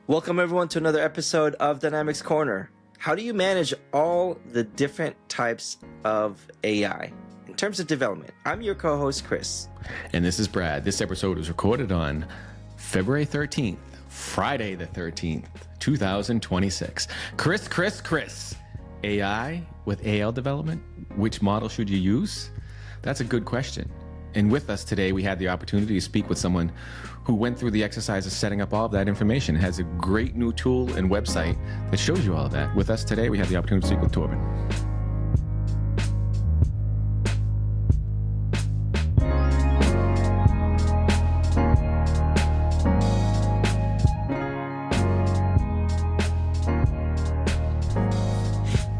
Welcome everyone to another episode of Dynamics Corner. How do you manage all the different types of AI in terms of development? I'm your co-host, Chris. And this is Brad. This episode was recorded on February 13th, Friday the 13th, 2026. Chris, AI with AL development, which model should you use? That's a good question. And with us today, we had the opportunity to speak with someone who went through the exercise of setting up all of that information, has a great new tool and website that shows you all of that. With us today, we had the opportunity to speak with Torben.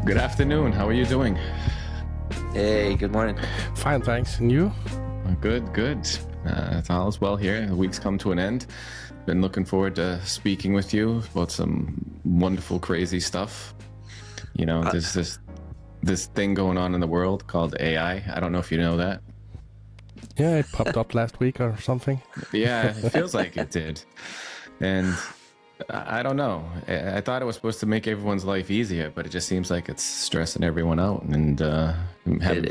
Good afternoon. How are you doing? Hey, good morning. Fine, thanks. And you? Good. It's all is well here. The week's come to an end. Been looking forward to speaking with you about some wonderful, crazy stuff. You know, there's this thing going on in the world called AI. I don't know if you know that. Yeah, it popped up last week or something. Yeah, it feels like it did. And I don't know. I thought it was supposed to make everyone's life easier, but it just seems like it's stressing everyone out and having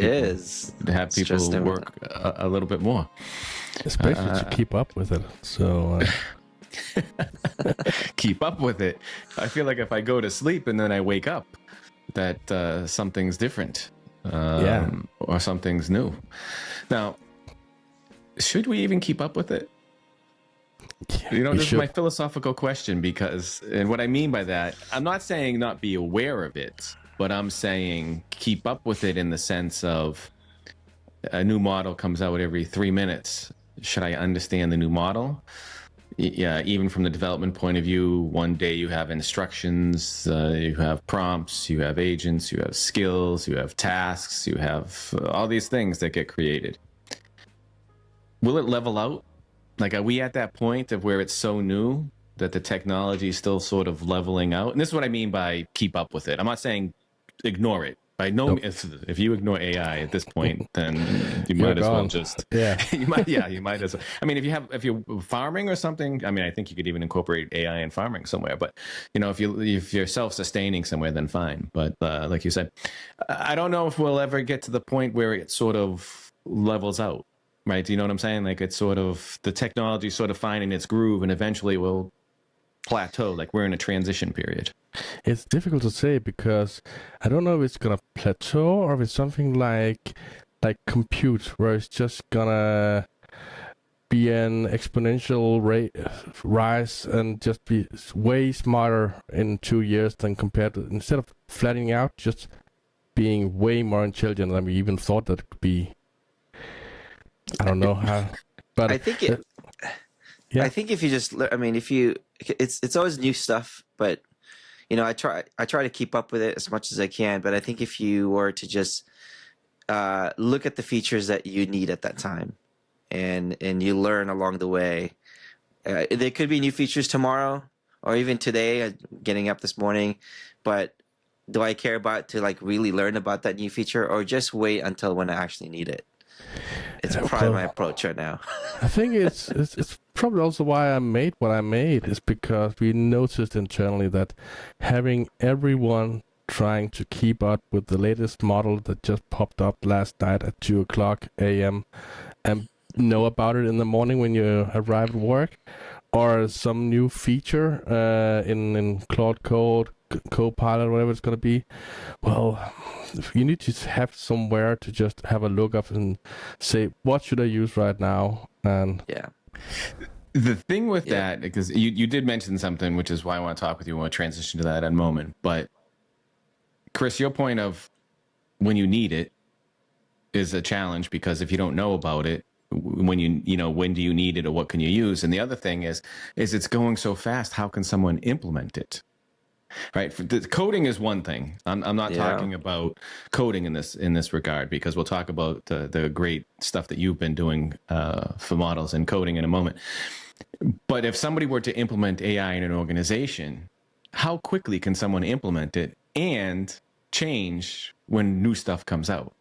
people work a little bit more. Especially to keep up with it. So keep up with it. I feel like if I go to sleep and then I wake up, that something's different. Or something's new. Now, should we even keep up with it? You know, this is my philosophical question and what I mean by that, I'm not saying not be aware of it, but I'm saying keep up with it in the sense of a new model comes out every 3 minutes. Should I understand the new model? Yeah, even from the development point of view, one day you have instructions, you have prompts, you have agents, you have skills, you have tasks, you have all these things that get created. Will it level out? Like, are we at that point of where it's so new that the technology is still sort of leveling out? And this is what I mean by keep up with it. I'm not saying ignore it. If you ignore AI at this point, then you might as well just you might as well. I mean, if you're farming or something, I mean, I think you could even incorporate AI in farming somewhere. But you know, if you're self-sustaining somewhere, then fine. But like you said, I don't know if we'll ever get to the point where it sort of levels out. Right. Do you know what I'm saying? Like it's sort of the technology sort of finding its groove and eventually will plateau. Like we're in a transition period. it's difficult to say because I don't know if it's gonna plateau or if it's something like compute, where it's just gonna be an exponential rise and just be way smarter in 2 years than compared to, instead of flattening out, just being way more intelligent than we even thought that it could be. I don't know how, but I think I think if you just, I mean, it's always new stuff, but you know, I try to keep up with it as much as I can. But I think if you were to just look at the features that you need at that time, and you learn along the way, there could be new features tomorrow or even today. Getting up this morning, but do I care about to like really learn about that new feature, or just wait until when I actually need it? It's probably my approach right now. I think it's probably also why I made what I made, is because we noticed internally that having everyone trying to keep up with the latest model that just popped up last night at 2:00 a.m. and know about it in the morning when you arrive at work, or some new feature in Cloud Code, Copilot, whatever it's going to be. Well, you need to have somewhere to just have a look up and say, what should I use right now? And yeah. The thing with that, because you did mention something, which is why I want to talk with you. I want to transition to that in a moment. But Chris, your point of when you need it is a challenge, because if you don't know about it, when when do you need it, or what can you use? And the other thing is it's going so fast. How can someone implement it? Right. The coding is one thing. I'm not talking about coding in this regard, because we'll talk about the great stuff that you've been doing for models and coding in a moment. But if somebody were to implement AI in an organization, how quickly can someone implement it and change when new stuff comes out?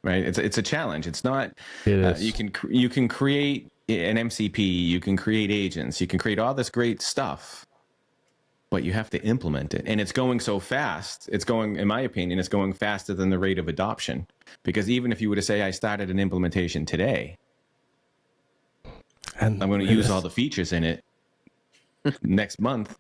Right. It's a challenge. It's not. It is. You can create an MCP. You can create agents. You can create all this great stuff. but you have to implement it. And it's going so fast. It's going, in my opinion, it's going faster than the rate of adoption. Because even if you were to say, I started an implementation today, and I'm going to use all the features in it next month,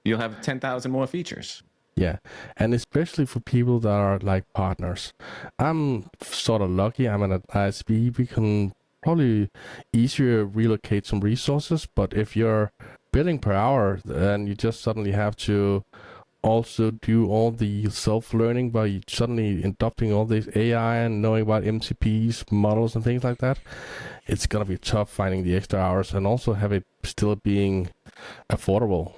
you'll have 10,000 more features. Yeah, and especially for people that are like partners. I'm sort of lucky. I'm an ISP. We can probably easier relocate some resources. But if you're billing per hour, then you just suddenly have to also do all the self-learning by suddenly adopting all this AI and knowing about MCPs, models, and things like that. It's gonna be tough finding the extra hours and also have it still being affordable.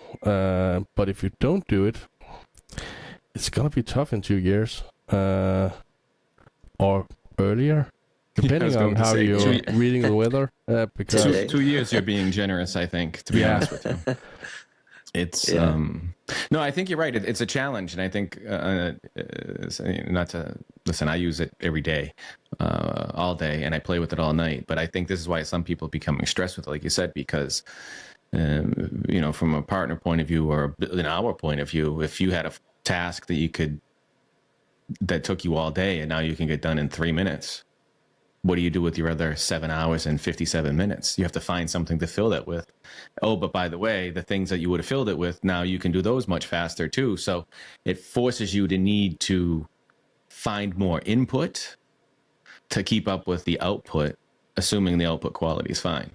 But if you don't do it, it's gonna be tough in 2 years, or earlier, depending on how you're reading the weather. Because 2 years, you're being generous, I think, to be honest with you. It's no, I think you're right. It's a challenge, and I think not to listen. I use it every day, all day, and I play with it all night. But I think this is why some people are becoming stressed with it, like you said, because from a partner point of view or an hour point of view, if you had a task that took you all day and now you can get done in 3 minutes, what do you do with your other 7 hours and 57 minutes? You have to find something to fill that with. Oh, but by the way, the things that you would have filled it with, now you can do those much faster too. So it forces you to need to find more input to keep up with the output, assuming the output quality is fine.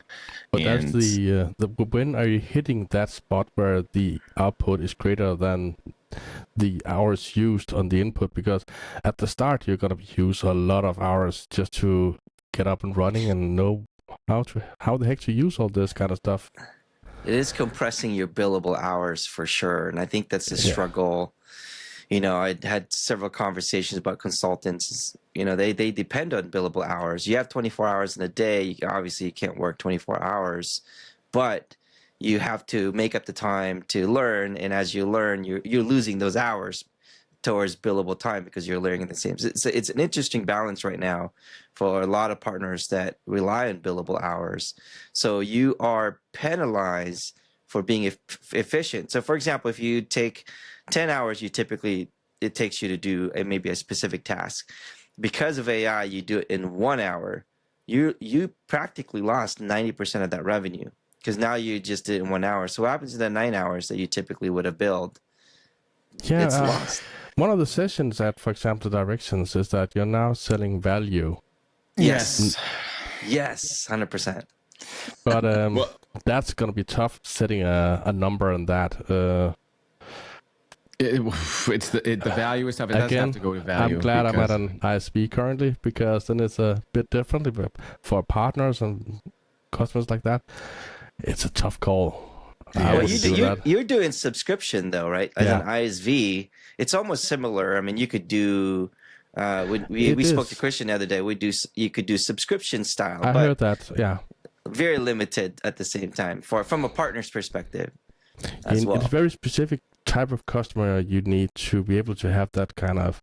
But that's the when are you hitting that spot where the output is greater than the hours used on the input? Because at the start you're gonna use a lot of hours just to get up and running and know how the heck to use all this kind of stuff. It is compressing your billable hours for sure, and I think that's the struggle. I had several conversations about consultants. They depend on billable hours. You have 24 hours in a day. Obviously, you can't work 24 hours, but you have to make up the time to learn. And as you learn, you're losing those hours towards billable time because you're learning the same. So it's an interesting balance right now for a lot of partners that rely on billable hours. So you are penalized for being efficient. So, for example, if you take 10 hours, it takes you to do maybe a specific task. Because of AI, you do it in 1 hour. You practically lost 90% of that revenue because now you just did it in 1 hour. So what happens to the 9 hours that you typically would have billed? Yeah, it's lost. One of the sessions at, for example, Directions is that you're now selling value. Yes, 100%. But that's going to be tough setting a number on that. The value is tough. It does have to go to value. I'm glad I'm at an ISP currently because then it's a bit differently. But for partners and customers like that, it's a tough call. Well, you're doing subscription though, right? As an ISV, it's almost similar. I mean, you could do. We spoke to Christian the other day. You could do subscription style. I heard that. Yeah. Very limited at the same time from a partner's perspective. As well. It's a very specific type of customer you need to be able to have that kind of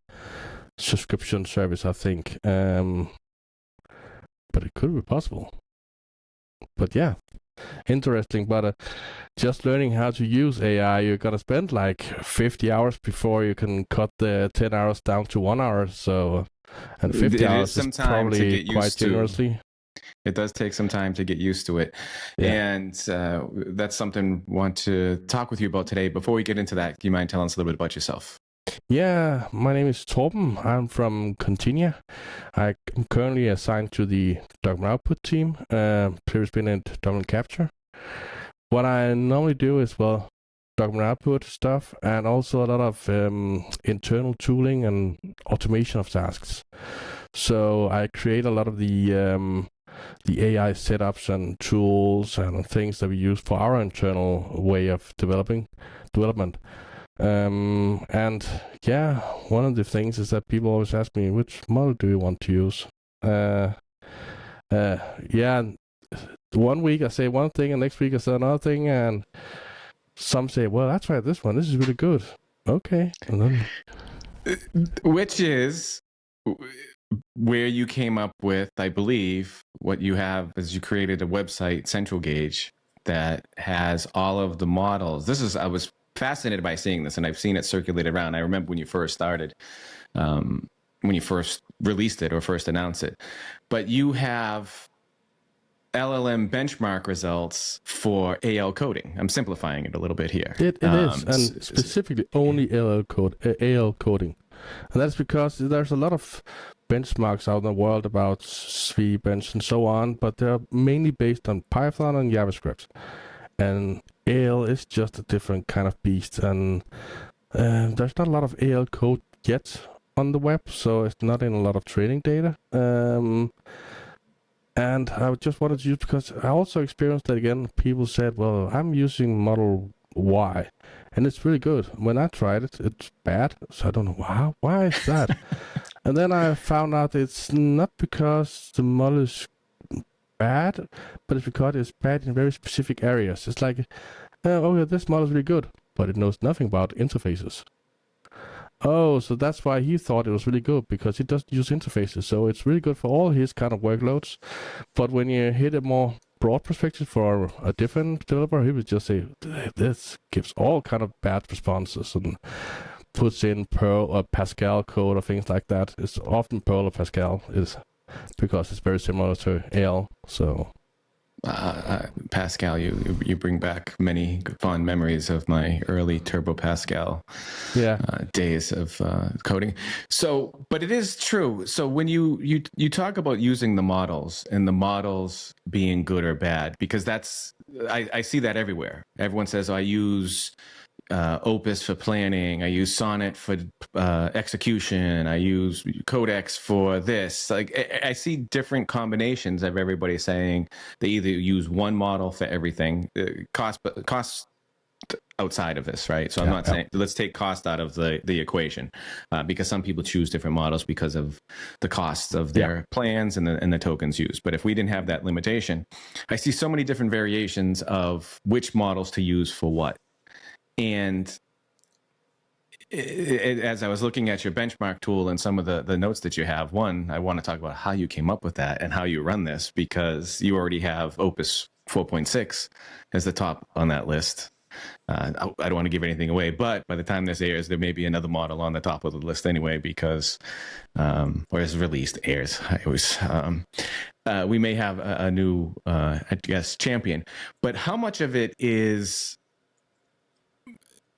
subscription service, I think. But it could be possible. But yeah, interesting. But just learning how to use AI, you're going to spend like 50 hours before you can cut the 10 hours down to 1 hour. So, and 50 hours is probably quite generously. It does take some time to get used to it. Yeah. And that's something I want to talk with you about today. Before we get into that, do you mind telling us a little bit about yourself? Yeah, my name is Torben. I'm from Continia. I'm currently assigned to the document output team, previously been in document capture. What I normally do is, document output stuff and also a lot of internal tooling and automation of tasks. So I create a lot of the AI setups and tools and things that we use for our internal way of development. And yeah, one of the things is that people always ask me, which model do you want to use? Yeah, 1 week I say one thing and next week I say another thing, and some say, well, I tried this one. This is really good. Okay. And then... Which is where you came up with, I believe, what you have is you created a website, CentralGage, that has all of the models. I was fascinated by seeing this, and I've seen it circulated around. I remember when you first started, when you first released it or first announced it, but you have LLM benchmark results for AL coding. I'm simplifying it a little bit here. It is, and specifically only AL coding. And that's because there's a lot of benchmarks out in the world about SVBench and so on, but they're mainly based on Python and JavaScript. And AL is just a different kind of beast, and there's not a lot of AL code yet on the web, so it's not in a lot of training data. And I just wanted to use, because I also experienced that again. People said, well, I'm using model Y, and it's really good. When I tried it, it's bad. So I don't know why is that? And then I found out it's not because the model is bad, but it's because it's bad in very specific areas. It's like, okay, this model is really good, but it knows nothing about interfaces. Oh, so that's why he thought it was really good, because he doesn't use interfaces. So it's really good for all his kind of workloads. But when you hit a more broad perspective for a different developer, he would just say, this gives all kind of bad responses and puts in Perl or Pascal code or things like that. It's often Perl or Pascal, is because it's very similar to AL. So Pascal, you bring back many fond memories of my early Turbo Pascal days of coding. So, but it is true. So when you talk about using the models and the models being good or bad, because I see that everywhere. Everyone says, I use Opus for planning, I use Sonnet for execution, I use Codex for this. Like, I see different combinations of everybody saying they either use one model for everything, cost outside of this, right? So I'm not saying, let's take cost out of the equation, because some people choose different models because of the costs of their plans and the tokens used. But if we didn't have that limitation, I see so many different variations of which models to use for what. And as I was looking at your benchmark tool and some of the notes that you have, one, I want to talk about how you came up with that and how you run this, because you already have Opus 4.6 as the top on that list. I don't want to give anything away, but by the time this airs, there may be another model on the top of the list anyway, because, or is released, airs, I always, we may have a new, I guess, champion. But how much of it is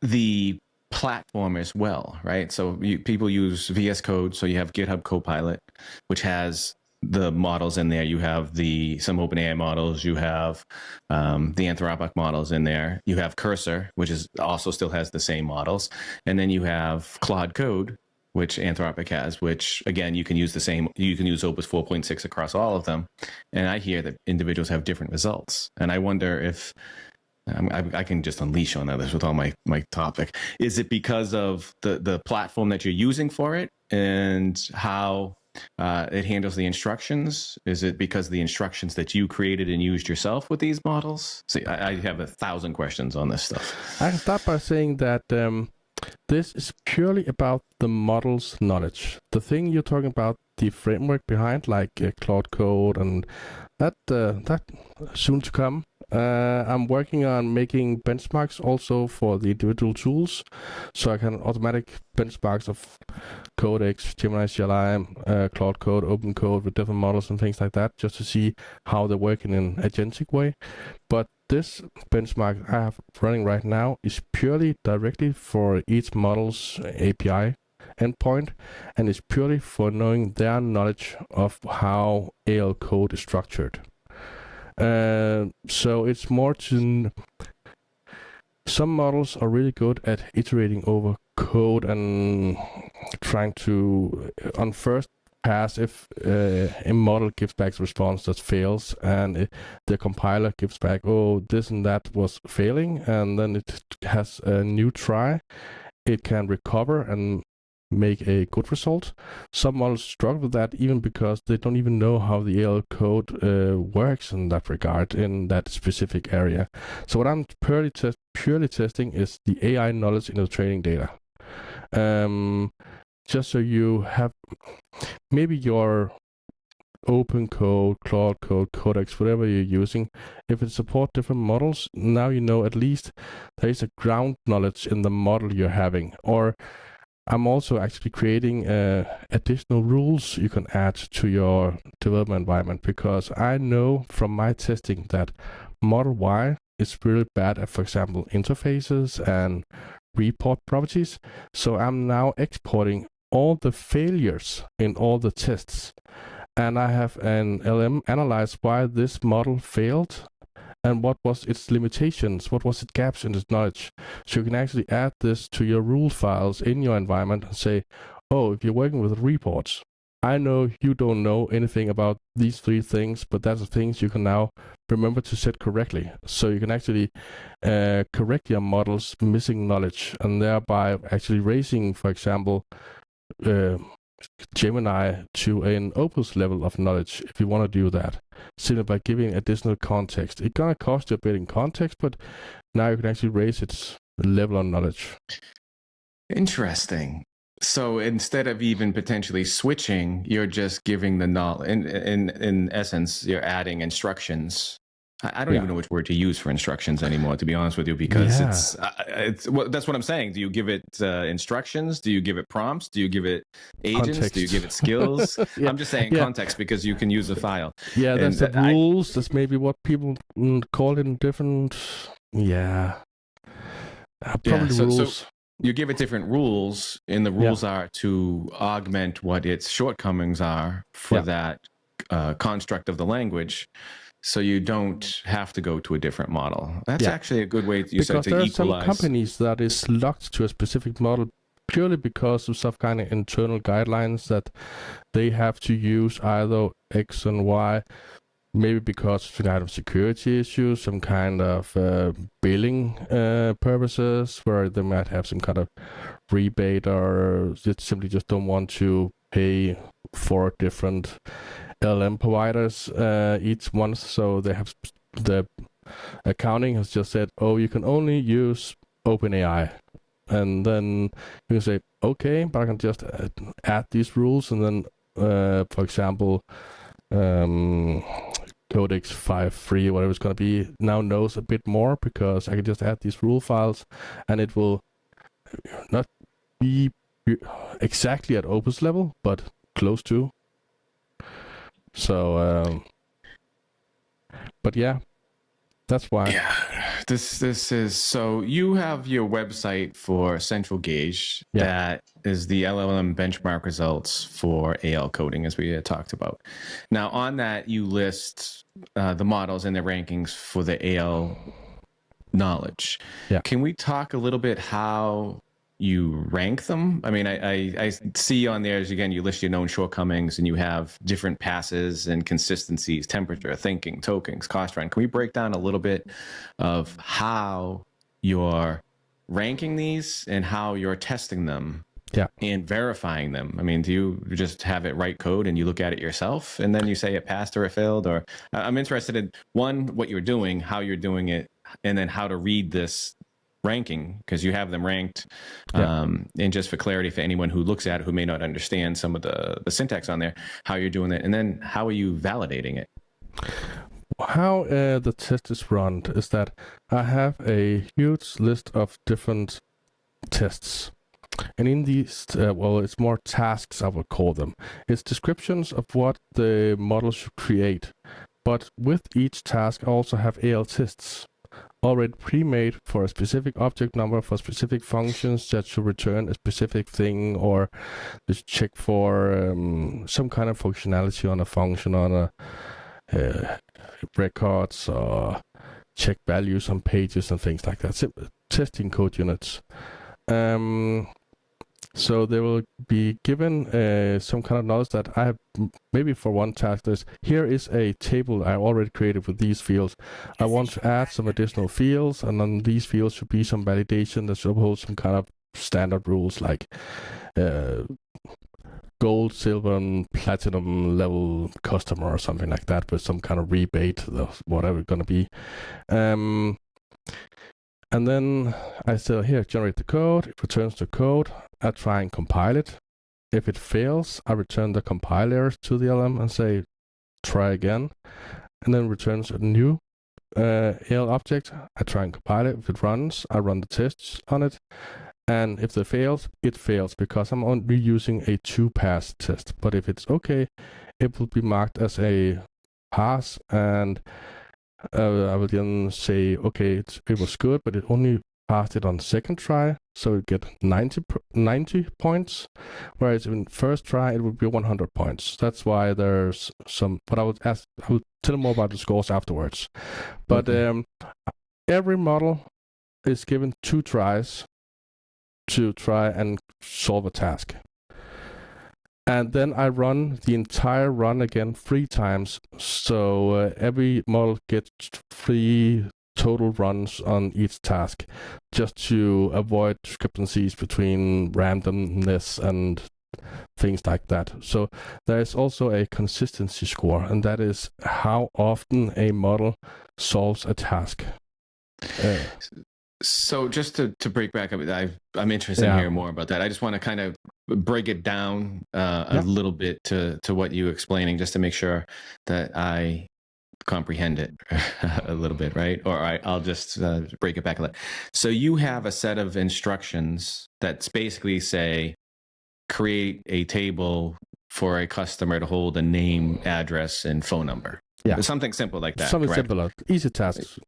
the platform as well, right? So people use VS Code, so you have GitHub Copilot, which has the models in there. You have some OpenAI models. You have the Anthropic models in there. You have Cursor, which also still has the same models, and then you have Claude Code, which Anthropic has. Which again, you can use You can use Opus 4.6 across all of them. And I hear that individuals have different results, and I wonder if I can just unleash on others with all my topic. Is it because of the platform that you're using for it and how it handles the instructions? Is it because of the instructions that you created and used yourself with these models? See, I have 1,000 questions on this stuff. I can start by saying that this is purely about the model's knowledge. The thing you're talking about, the framework behind, like Claude Code and that soon to come. I'm working on making benchmarks also for the individual tools, so I can automatic benchmarks of Codex, Gemini CLI, Claude Code, Open Code with different models and things like that, just to see how they work in an agentic way. But this benchmark I have running right now is purely directly for each model's API endpoint, and it's purely for knowing their knowledge of how AL code is structured. So it's more to... Some models are really good at iterating over code and trying to, on first pass, if a model gives back a response that fails and the compiler gives back, oh, this and that was failing, and then it has a new try, it can recover and make a good result. Some models struggle with that even because they don't even know how the AL code works in that regard, in that specific area. So what I'm purely testing is the AI knowledge in the training data. Just so you have maybe your open code, Claude code, Codex, whatever you're using, if it supports different models, now you know at least there is a ground knowledge in the model you're having. Or I'm also actually creating additional rules you can add to your development environment, because I know from my testing that Model Y is really bad at, for example, interfaces and report properties. So I'm now exporting all the failures in all the tests. And I have an LM analyze why this model failed and what was its limitations, what was its gaps in its knowledge. So you can actually add this to your rule files in your environment and say, oh, if you're working with reports, I know you don't know anything about these 3 things, but that's the things you can now remember to set correctly. So you can actually correct your model's missing knowledge, and thereby actually raising, for example, Gemini to an Opus level of knowledge if you want to do that, simply by giving additional context. It's gonna cost you a bit in context, but now you can actually raise its level of knowledge. Interesting. So instead of even potentially switching, you're just giving the knowledge. In essence, you're adding instructions. I don't even know which word to use for instructions anymore, to be honest with you, because it's well, that's what I'm saying. Do you give it instructions? Do you give it prompts? Do you give it agents? Context. Do you give it skills? I'm just saying context because you can use a file. Yeah, there's the rules. That's maybe what people call it in different. Yeah. Probably rules. So you give it different rules, and the rules are to augment what its shortcomings are for that construct of the language. So you don't have to go to a different model. That's actually a good way, because said, to there equalize. Are some companies that is locked to a specific model purely because of some kind of internal guidelines that they have to use either X and Y, maybe because of some kind of security issues, some kind of billing purposes, where they might have some kind of rebate, or simply just don't want to pay for different LLM providers each month. So they have the accounting has just said, oh, you can only use OpenAI, and then you can say, okay, but I can just add these rules, and then for example, Codex 5.3, whatever it's going to be, now knows a bit more because I can just add these rule files, and it will not be exactly at Opus level, but close to. So, but yeah, that's why. Yeah, this is, so you have your website for CentralGage that is the LLM benchmark results for AL coding, as we had talked about. Now, on that, you list the models and their rankings for the AL knowledge. Yeah. Can we talk a little bit how you rank them? I mean, I see on there, again, you list your known shortcomings, and you have different passes and consistencies, temperature, thinking, tokens, cost run. Can we break down a little bit of how you're ranking these and how you're testing them and verifying them? I mean, do you just have it write code and you look at it yourself and then you say it passed or it failed? Or I'm interested in, one, what you're doing, how you're doing it, and then how to read this ranking, because you have them ranked. And just for clarity for anyone who looks at it who may not understand some of the syntax on there, how you're doing it, and then how are you validating it? How the test is run is that I have a huge list of different tests, and in these well, it's more tasks, I would call them. It's descriptions of what the model should create, but with each task I also have AL tests already pre-made for a specific object number, for specific functions that should return a specific thing, or just check for some kind of functionality on a function, on a records, or check values on pages and things like that. Testing code units. So they will be given some kind of knowledge that I have. Maybe for one task, here is a table I already created with these fields. I want to add some additional fields, and on these fields should be some validation that should hold some kind of standard rules like gold, silver, and platinum level customer or something like that, with some kind of rebate, whatever it's going to be. And then I say, here, generate the code. It returns the code. I try and compile it. If it fails, I return the compiler to the LM and say, try again, and then returns a new AL object. I try and compile it. If it runs, I run the tests on it. And if it fails because I'm only using a 2-pass test. But if it's okay, it will be marked as a pass, and I will then say, okay, it was good, but it only passed it on second try, so it get 90 points, whereas in first try it would be 100 points. That's why there's some, but I will tell more about the scores afterwards. But every model is given 2 tries to try and solve a task. And then I run the entire run again 3 times. So every model gets 3 total runs on each task, just to avoid discrepancies between randomness and things like that. So there is also a consistency score, and that is how often a model solves a task. So just to break back, I'm interested in hearing more about that. I just want to kind of break it down a little bit to what you explaining, just to make sure that I comprehend it a little bit, right? Or I'll just break it back a little. So you have a set of instructions that basically say, create a table for a customer to hold a name, address, and phone number. Yeah, something simple like that. Something simple, like easy tasks,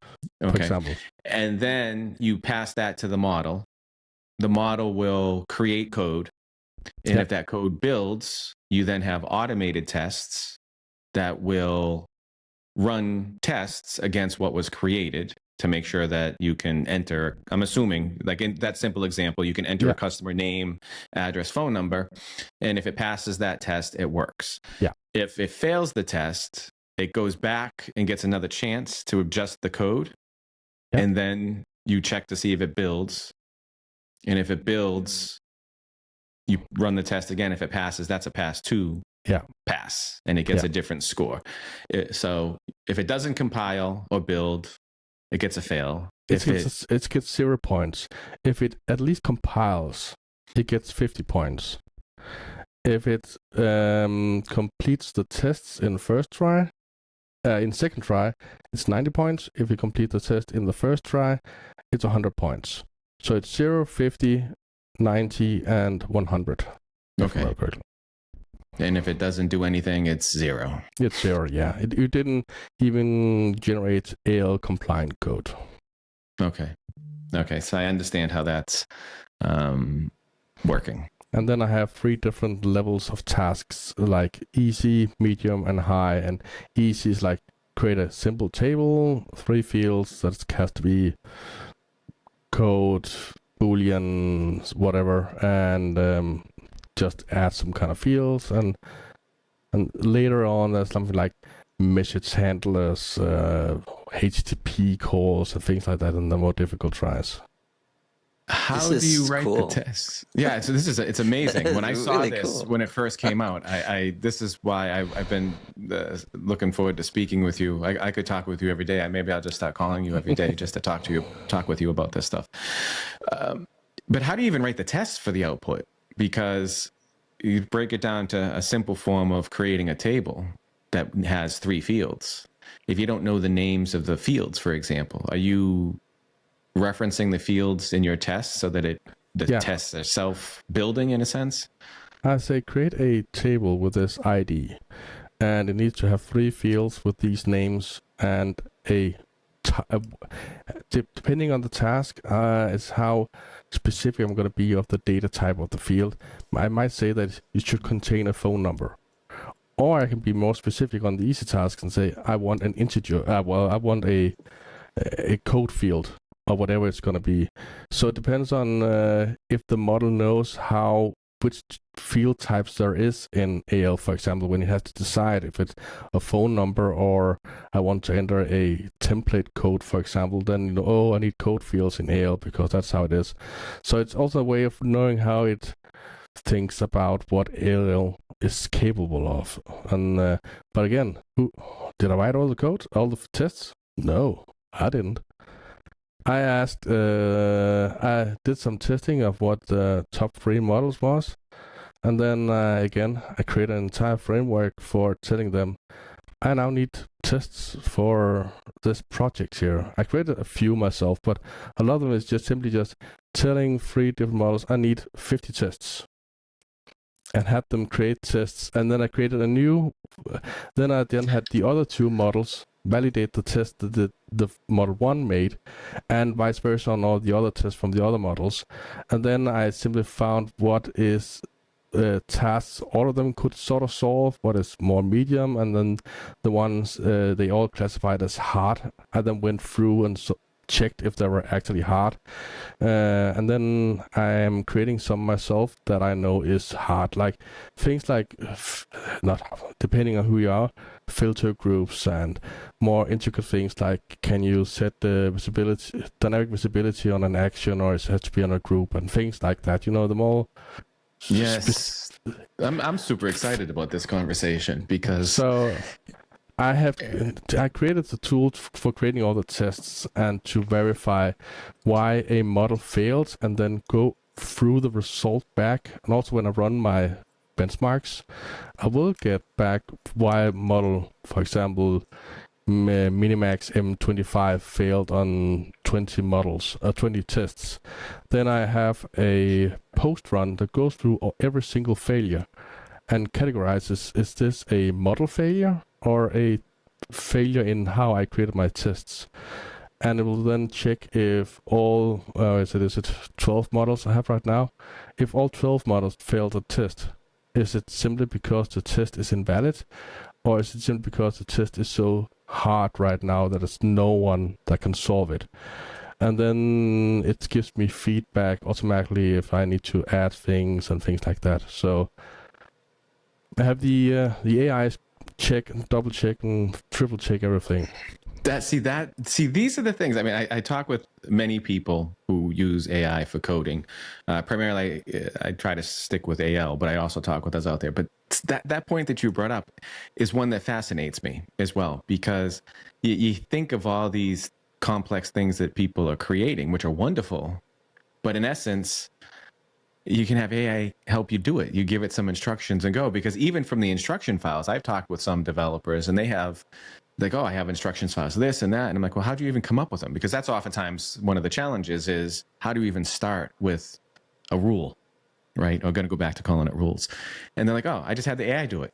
for example. And then you pass that to the model. The model will create code. And if that code builds, you then have automated tests that will run tests against what was created to make sure that you can enter, I'm assuming, like in that simple example, you can enter a customer name, address, phone number. And if it passes that test, it works. Yeah. If it fails the test, it goes back and gets another chance to adjust the code. Yep. And then you check to see if it builds. And if it builds, you run the test again. If it passes, that's a pass 2 pass, and it gets a different score. So if it doesn't compile or build, it gets a fail. It gets 0 points. If it at least compiles, it gets 50 points. If it completes the tests in first try, in second try, it's 90 points. If you complete the test in the first try, it's 100 points. So it's 0, 50, 90, and 100. Okay. And if it doesn't do anything, it's 0. It's 0, yeah. You didn't even generate AL compliant code. Okay. So I understand how that's working. And then I have 3 different levels of tasks, like easy, medium, and high. And easy is like create a simple table, 3 fields that has to be code, Boolean, whatever, and just add some kind of fields. And later on, there's something like message handlers, HTTP calls, and things like that, and the more difficult tries. How do you write the tests? Yeah, so it's amazing. When I saw really this when it first came out, this is why I've been looking forward to speaking with you. I could talk with you every day. Maybe I'll just start calling you every day just to talk with you about this stuff. But how do you even write the tests for the output? Because you break it down to a simple form of creating a table that has 3 fields. If you don't know the names of the fields, for example, are you referencing the fields in your tests so that the tests are self-building in a sense? I say create a table with this ID, and it needs to have 3 fields with these names, and depending on the task, is how specific I'm going to be of the data type of the field. I might say that it should contain a phone number. Or I can be more specific on the easy tasks and say, I want an integer, I want a code field, or whatever it's going to be. So it depends on if the model knows which field types there is in AL, for example, when it has to decide if it's a phone number or I want to enter a template code, for example, then I need code fields in AL because that's how it is. So it's also a way of knowing how it thinks about what AL is capable of. And but again, did I write all the code, all the tests? No, I didn't. I asked, I did some testing of what the top 3 models was. And then again, I created an entire framework for telling them I now need tests for this project here. I created a few myself, but a lot of them is simply telling 3 different models I need 50 tests, and had them create tests. And then I created a new. Then I had the other 2 models validate the test that the model 1 made, and vice versa on all the other tests from the other models. And then I simply found what is tasks all of them could sort of solve, what is more medium, and then the ones they all classified as hard. I then went through and checked if they were actually hard, and then I am creating some myself that I know is hard, like things like not depending on who you are, filter groups, and more intricate things like can you set the visibility, dynamic visibility on an action, or it has to be on a group, and things like that. The more. Yes, I'm super excited about this conversation because I created the tool for creating all the tests and to verify why a model failed, and then go through the result back. And also when I run my benchmarks, I will get back why model, for example, Minimax M25 failed on 20 models, 20 tests. Then I have a post run that goes through every single failure and categorizes, is this a model failure or a failure in how I created my tests? And it will then check if all, is it 12 models I have right now? If all 12 models failed the test, is it simply because the test is invalid? Or is it simply because the test is so hard right now that there's no one that can solve it? And then it gives me feedback automatically if I need to add things and things like that. So I have the AI check and double check and triple check everything. These are the things. I mean, I talk with many people who use AI for coding. Primarily, I try to stick with AL, but I also talk with those out there. But that point that you brought up is one that fascinates me as well, because you think of all these complex things that people are creating, which are wonderful, but in essence, you can have AI help you do it. You give it some instructions and go, because even from the instruction files, I've talked with some developers and they have like, oh, I have instructions files, this and that. And I'm like, well, how do you even come up with them? Because that's oftentimes one of the challenges is how do you even start with a rule, right? I'm going to go back to calling it rules. And they're like, oh, I just had the AI do it.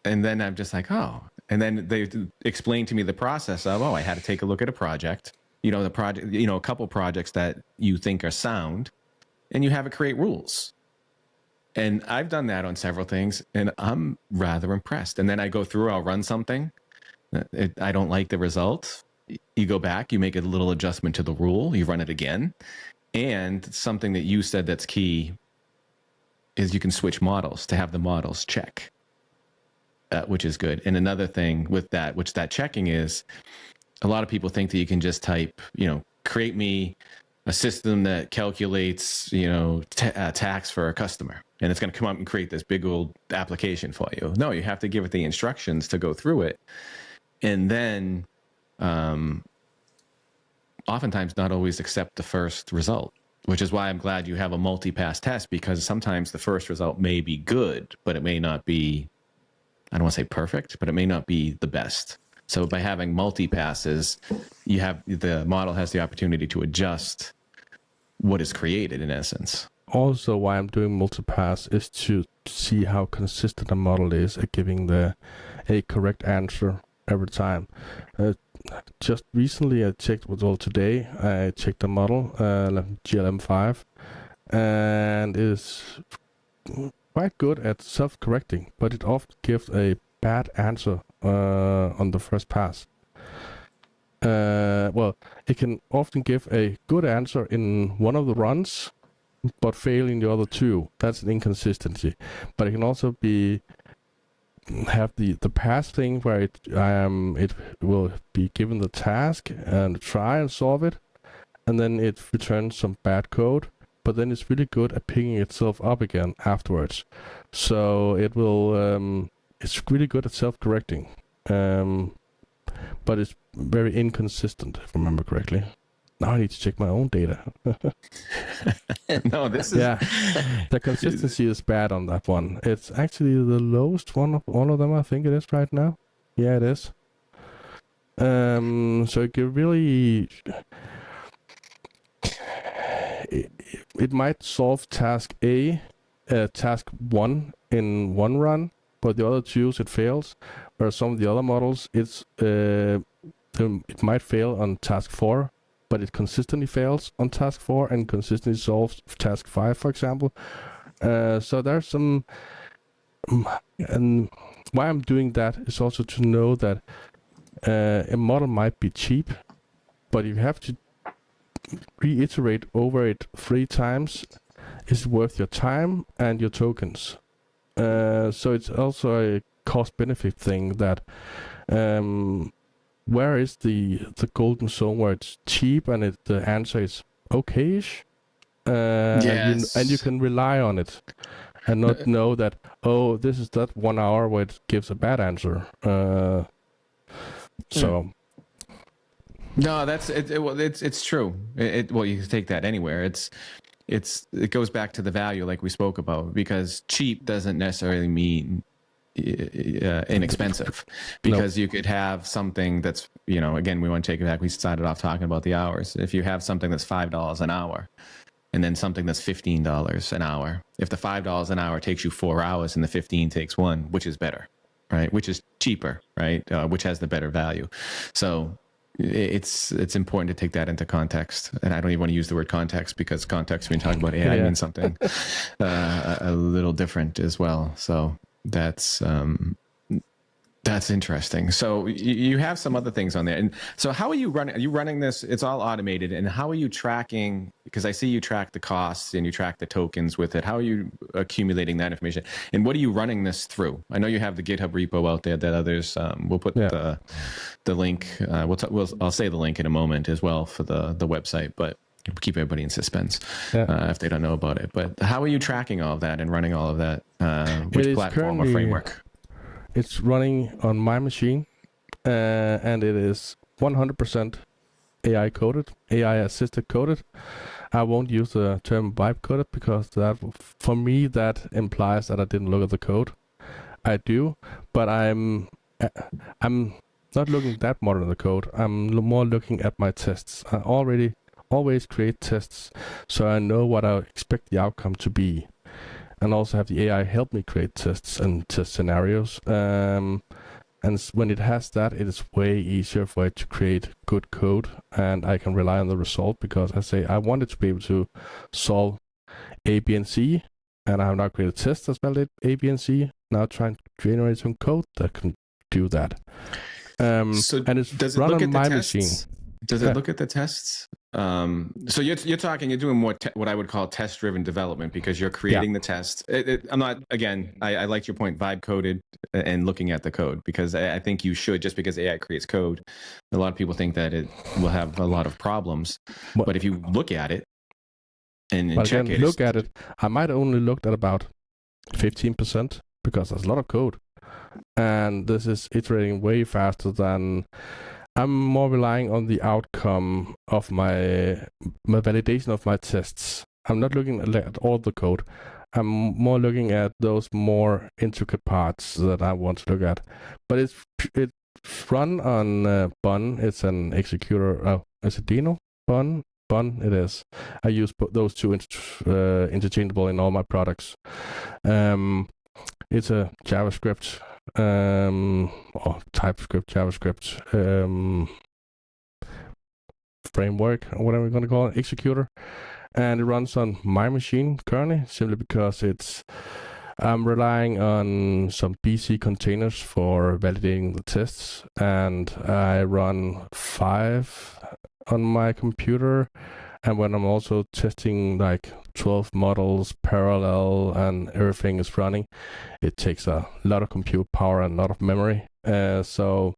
And then I'm just like, oh. And then they explain to me the process of, oh, I had to take a look at a project, a couple projects that you think are sound, and you have it create rules. And I've done that on several things, and I'm rather impressed. And then I go through, I'll run something. I don't like the result. You go back, you make a little adjustment to the rule, you run it again. And something that you said that's key is you can switch models to have the models check, which is good. And another thing with that, which that checking is, a lot of people think that you can just type, create me a system that calculates, tax for a customer, and it's going to come up and create this big old application for you. No, you have to give it the instructions to go through it. And then oftentimes not always accept the first result, which is why I'm glad you have a multi-pass test, because sometimes the first result may be good, but it may not be, I don't want to say perfect, but it may not be the best. So by having multi-passes, the model has the opportunity to adjust what is created in essence. Also, why I'm doing multi-pass is to see how consistent a model is at giving a correct answer every time. Just recently I checked, today I checked the model, GLM5, and is quite good at self-correcting, but it often gives a bad answer on the first pass. It can often give a good answer in one of the runs, but fail in the other two. That's an inconsistency. But it can also have the pass thing where it will be given the task and try and solve it, and then it returns some bad code, but then it's really good at picking itself up again afterwards. So it will it's really good at self-correcting, but it's very inconsistent, if I remember correctly. Now I need to check my own data. No, this is... Yeah, the consistency is bad on that one. It's actually the lowest one of all of them, I think it is right now. Yeah, it is. So it could really, it might solve task A, task 1 in one run, but the other 2 it fails. Whereas some of the other models, it might fail on task 4, but it consistently fails on task 4 and consistently solves task 5, for example. So there's some, and why I'm doing that is also to know that a model might be cheap, but you have to reiterate over it 3 times. Is it worth your time and your tokens? So it's also a cost-benefit thing that where is the golden zone where it's cheap and the answer is okay-ish? Yes. And you can rely on it and not know that, oh, this is that 1 hour where it gives a bad answer. So... No, that's it. Well, it's true. Well, you can take that anywhere. It goes back to the value, like we spoke about, because cheap doesn't necessarily mean inexpensive, because you could have something that's, again, we want to take it back. We started off talking about the hours. If you have something that's $5 an hour, and then something that's $15 an hour, if the $5 an hour takes you 4 hours and the 15 takes 1, which is better, right? Which is cheaper, right? Which has the better value. So it's important to take that into context. And I don't even want to use the word context, because context, when you talk about AI, means something a little different as well. So that's interesting. So you have some other things on there. And so how are you running? Are you running this? It's all automated. And how are you tracking? Because I see you track the costs and you track the tokens with it. How are you accumulating that information? And what are you running this through? I know you have the GitHub repo out there that others will put the link. I'll say the link in a moment as well for the website, but keep everybody in suspense if they don't know about it. But how are you tracking all of that and running all of that? Which platform or framework? It's running on my machine, and it is 100% AI coded, AI assisted coded. I won't use the term vibe coded, because that, for me, that implies that I didn't look at the code. I do, but I'm not looking that much at the code. I'm more looking at my tests. I always create tests, so I know what I expect the outcome to be. And also have the AI help me create tests and test scenarios. And when it has that, it is way easier for it to create good code, and I can rely on the result, because I say I want it to be able to solve A, B, and C, and I have now created tests that validate A, B, and C. Now trying to generate some code that can do that. So and it's does it run look on at the my tests? machine. Does it look at the tests? So you're doing more what I would call test-driven development, because you're creating the test. I'm not, again, I liked your point, vibe coded and looking at the code, because I think you should, just because AI creates code, a lot of people think that it will have a lot of problems. But if you look at it and check it. Look at it. I might only looked at about 15%, because there's a lot of code. And this is iterating way faster than... I'm more relying on the outcome of my validation of my tests. I'm not looking at all the code. I'm more looking at those more intricate parts that I want to look at. But it's run on Bun. It's an executor. Oh, is it Dino? Bun? Bun, it is. I use those two interchangeable in all my products. It's a JavaScript or TypeScript, JavaScript framework, or whatever we're going to call it, executor. And it runs on my machine currently, simply because I'm relying on some BC containers for validating the tests, and I run 5 on my computer. And when I'm also testing like 12 models parallel and everything is running, it takes a lot of compute power and a lot of memory. So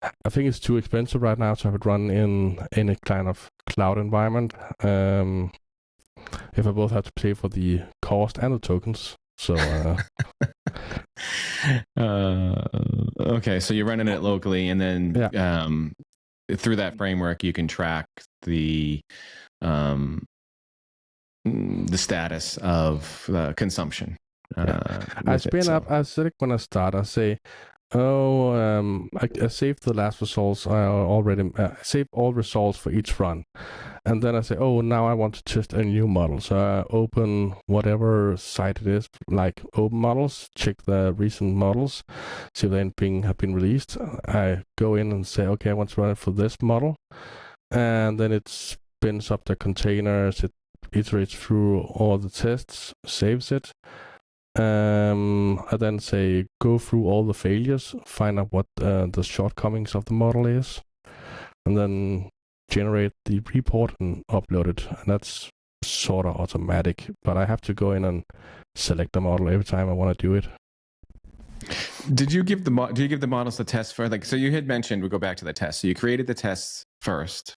I think it's too expensive right now to have it run in a kind of cloud environment. If I both have to pay for the cost and the tokens. So okay, so you're running it locally, and then through that framework you can track the status of consumption. I spin up. I select when I start. I say I saved the last results. I already saved all results for each run. And then I say, oh, now I want to test a new model. So I open whatever site it is, like open models, check the recent models, see if anything have been released. I go in and say, okay, I want to run it for this model. And then it spins up the containers, it iterates through all the tests, saves it. I then say, go through all the failures, find out what the shortcomings of the model is, and then generate the report and upload it. And that's sort of automatic, but I have to go in and select the model every time I want to do it. Do you give the models the test for, like, so you had mentioned, we'll go back to the test. So you created the tests first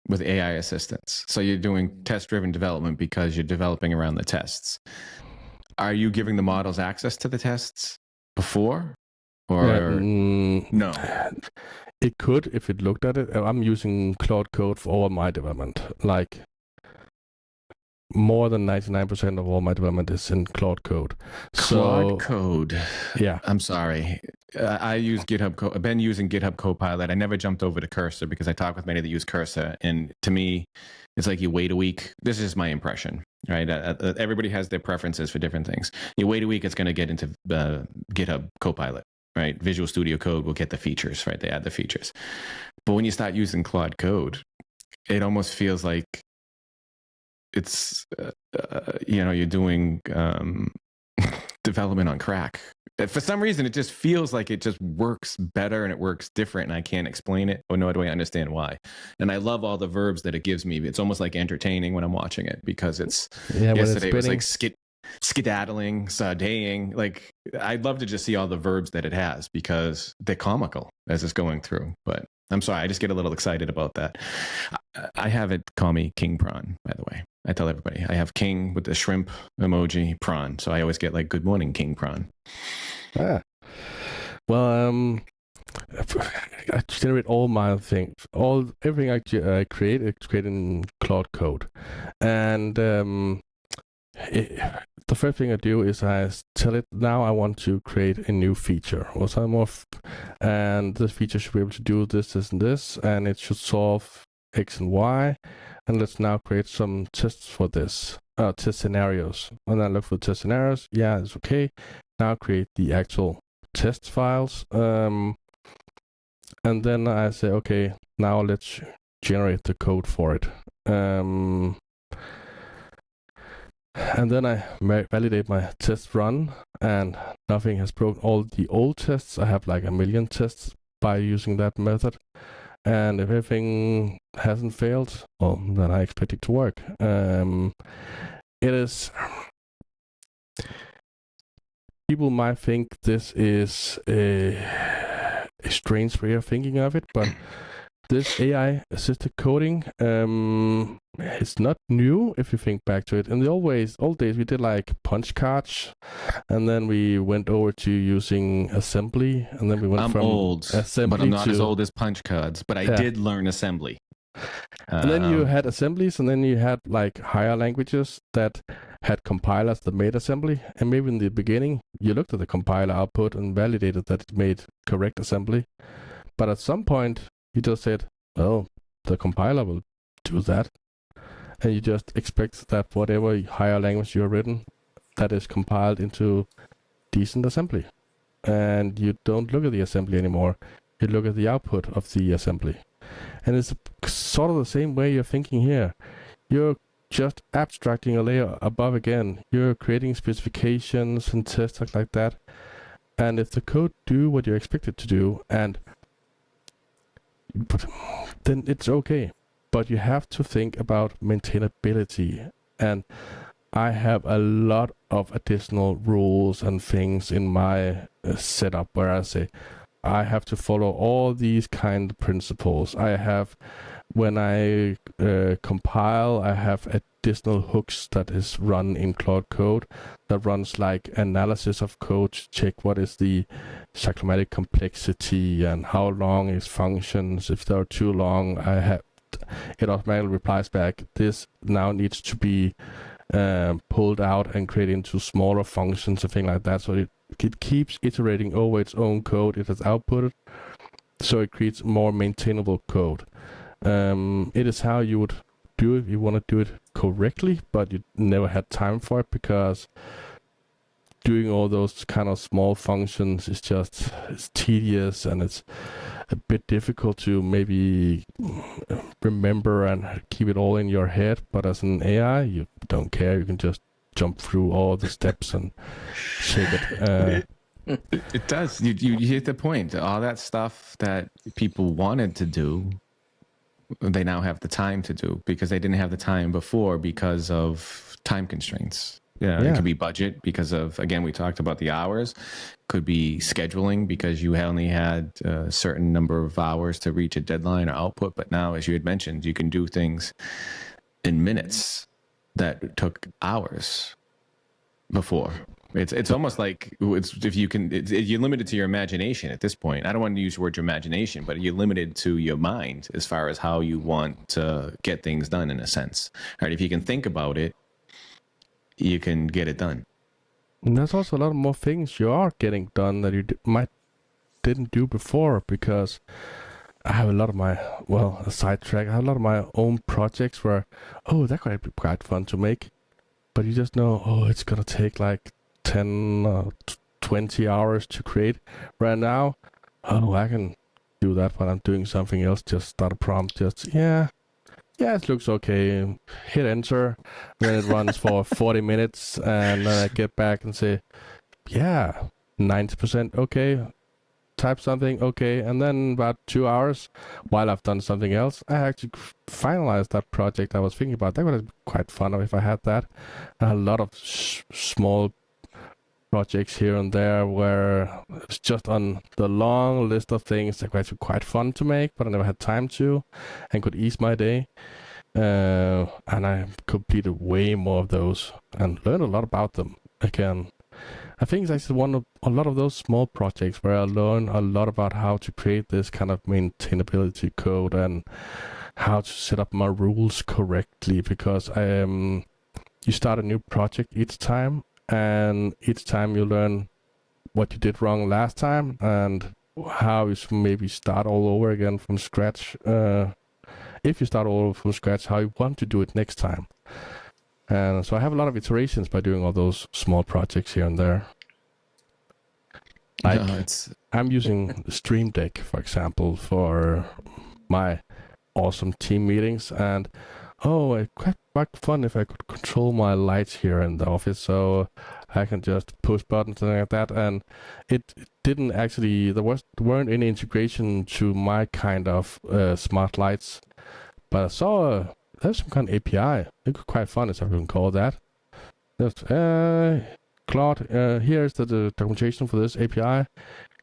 with AI assistance. So you're doing test-driven development because you're developing around the tests. Are you giving the models access to the tests before? Or no? It could if it looked at it. I'm using Claude Code for all my development. Like more than 99% of all my development is in Claude Code. Claude Code. Yeah. I'm sorry. I use GitHub. I've been using GitHub Copilot. I never jumped over to Cursor because I talk with many that use Cursor, and to me, it's like you wait a week. This is my impression, right? Everybody has their preferences for different things. You wait a week, it's going to get into GitHub Copilot, right? Visual Studio Code will get the features, right? They add the features. But when you start using Claude Code, it almost feels like it's, you're doing development on crack. For some reason, it just feels like it just works better and it works different, and I can't explain it, or nor do I understand why. And I love all the verbs that it gives me. It's almost like entertaining when I'm watching it, because it's yesterday it was like skedaddling, saudaying. Like, I'd love to just see all the verbs that it has because they're comical as it's going through. But I'm sorry, I just get a little excited about that. I have it call me King Prawn, by the way. I tell everybody I have King with the shrimp emoji, prawn. So I always get like, good morning, King Prawn. Well, I generate all my things. Everything I create, it's created in Claude Code. And the first thing I do is I tell it, now I want to create a new feature or some of, and this feature should be able to do this, this, and this, and it should solve X and Y. And let's now create some tests for this, test scenarios. And I look for test scenarios. Yeah, it's okay. Now create the actual test files. And then I say, okay, now let's generate the code for it. And then I validate my test run, and nothing has broken. All the old tests, I have like 1 million tests by using that method. And if everything hasn't failed, well, then I expect it to work. It is... People might think this is a strange way of thinking of it, but this AI-assisted coding is not new if you think back to it. In the old days, we did like punch cards, and then we went over to using assembly, and then we went from old, assembly but I'm not as old as punch cards, but I did learn assembly. And then you had assemblies, and then you had like higher languages that had compilers that made assembly. And maybe in the beginning, you looked at the compiler output and validated that it made correct assembly. But at some point, you just said, oh, the compiler will do that. And you just expect that whatever higher language you have written, that is compiled into decent assembly. And you don't look at the assembly anymore. You look at the output of the assembly. And it's sort of the same way you're thinking here. You're just abstracting a layer above again. You're creating specifications and tests like that. And if the code do what you expect it to do, then it's okay. But you have to think about maintainability. And I have a lot of additional rules and things in my setup where I say, I have to follow all these kind of principles. I have, when I compile, I have additional hooks that is run in Claude Code that runs like analysis of code to check what is the cyclomatic complexity and how long is functions. If they're too long, it automatically replies back, this now needs to be pulled out and created into smaller functions and things like that. So it keeps iterating over its own code it has outputted, so it creates more maintainable code. It is how you would do it if you want to do it correctly, but you never had time for it because doing all those kind of small functions is just it's tedious and it's a bit difficult to maybe remember and keep it all in your head. But as an AI, you don't care. You can just jump through all the steps and shake it. It does. You hit the point. All that stuff that people wanted to do, they now have the time to do because they didn't have the time before because of time constraints. Yeah, it could be budget because of, again, we talked about the hours. Could be scheduling because you only had a certain number of hours to reach a deadline or output. But now, as you had mentioned, you can do things in minutes that took hours before. It's almost like if you can, you're limited to your imagination at this point. I don't want to use the word your imagination, but you're limited to your mind as far as how you want to get things done in a sense. All right, if you can think about it, you can get it done. And there's also a lot more things you are getting done that you didn't do before, because I have a lot of my, a sidetrack, I have a lot of my own projects where, that could be quite fun to make. But you just know, it's going to take like 10, 20 hours to create. Right now, I can do that while I'm doing something else. Just start a prompt, it looks okay. Hit enter, then it runs for 40 minutes, and then I get back and say, 90% okay. Type something, okay, and then about 2 hours, while I've done something else, I actually finalized that project I was thinking about. That would have been quite fun if I had that. A lot of small projects here and there where it's just on the long list of things that were actually quite fun to make, but I never had time to and could ease my day. And I completed way more of those and learned a lot about them. Again, I think it's actually a lot of those small projects where I learn a lot about how to create this kind of maintainability code and how to set up my rules correctly, because you start a new project each time, and each time you learn what you did wrong last time and how you should maybe start all over again from scratch. If you start all over from scratch, how you want to do it next time. And so I have a lot of iterations by doing all those small projects here and there. Like, I'm using Stream Deck, for example, for my awesome team meetings, and it's quite fun if I could control my lights here in the office, so I can just push buttons and like that. And it didn't actually, there weren't any integration to my kind of smart lights, but I saw there's some kind of API. It was quite fun, if I can call that. Just, Claude, here's the documentation for this API.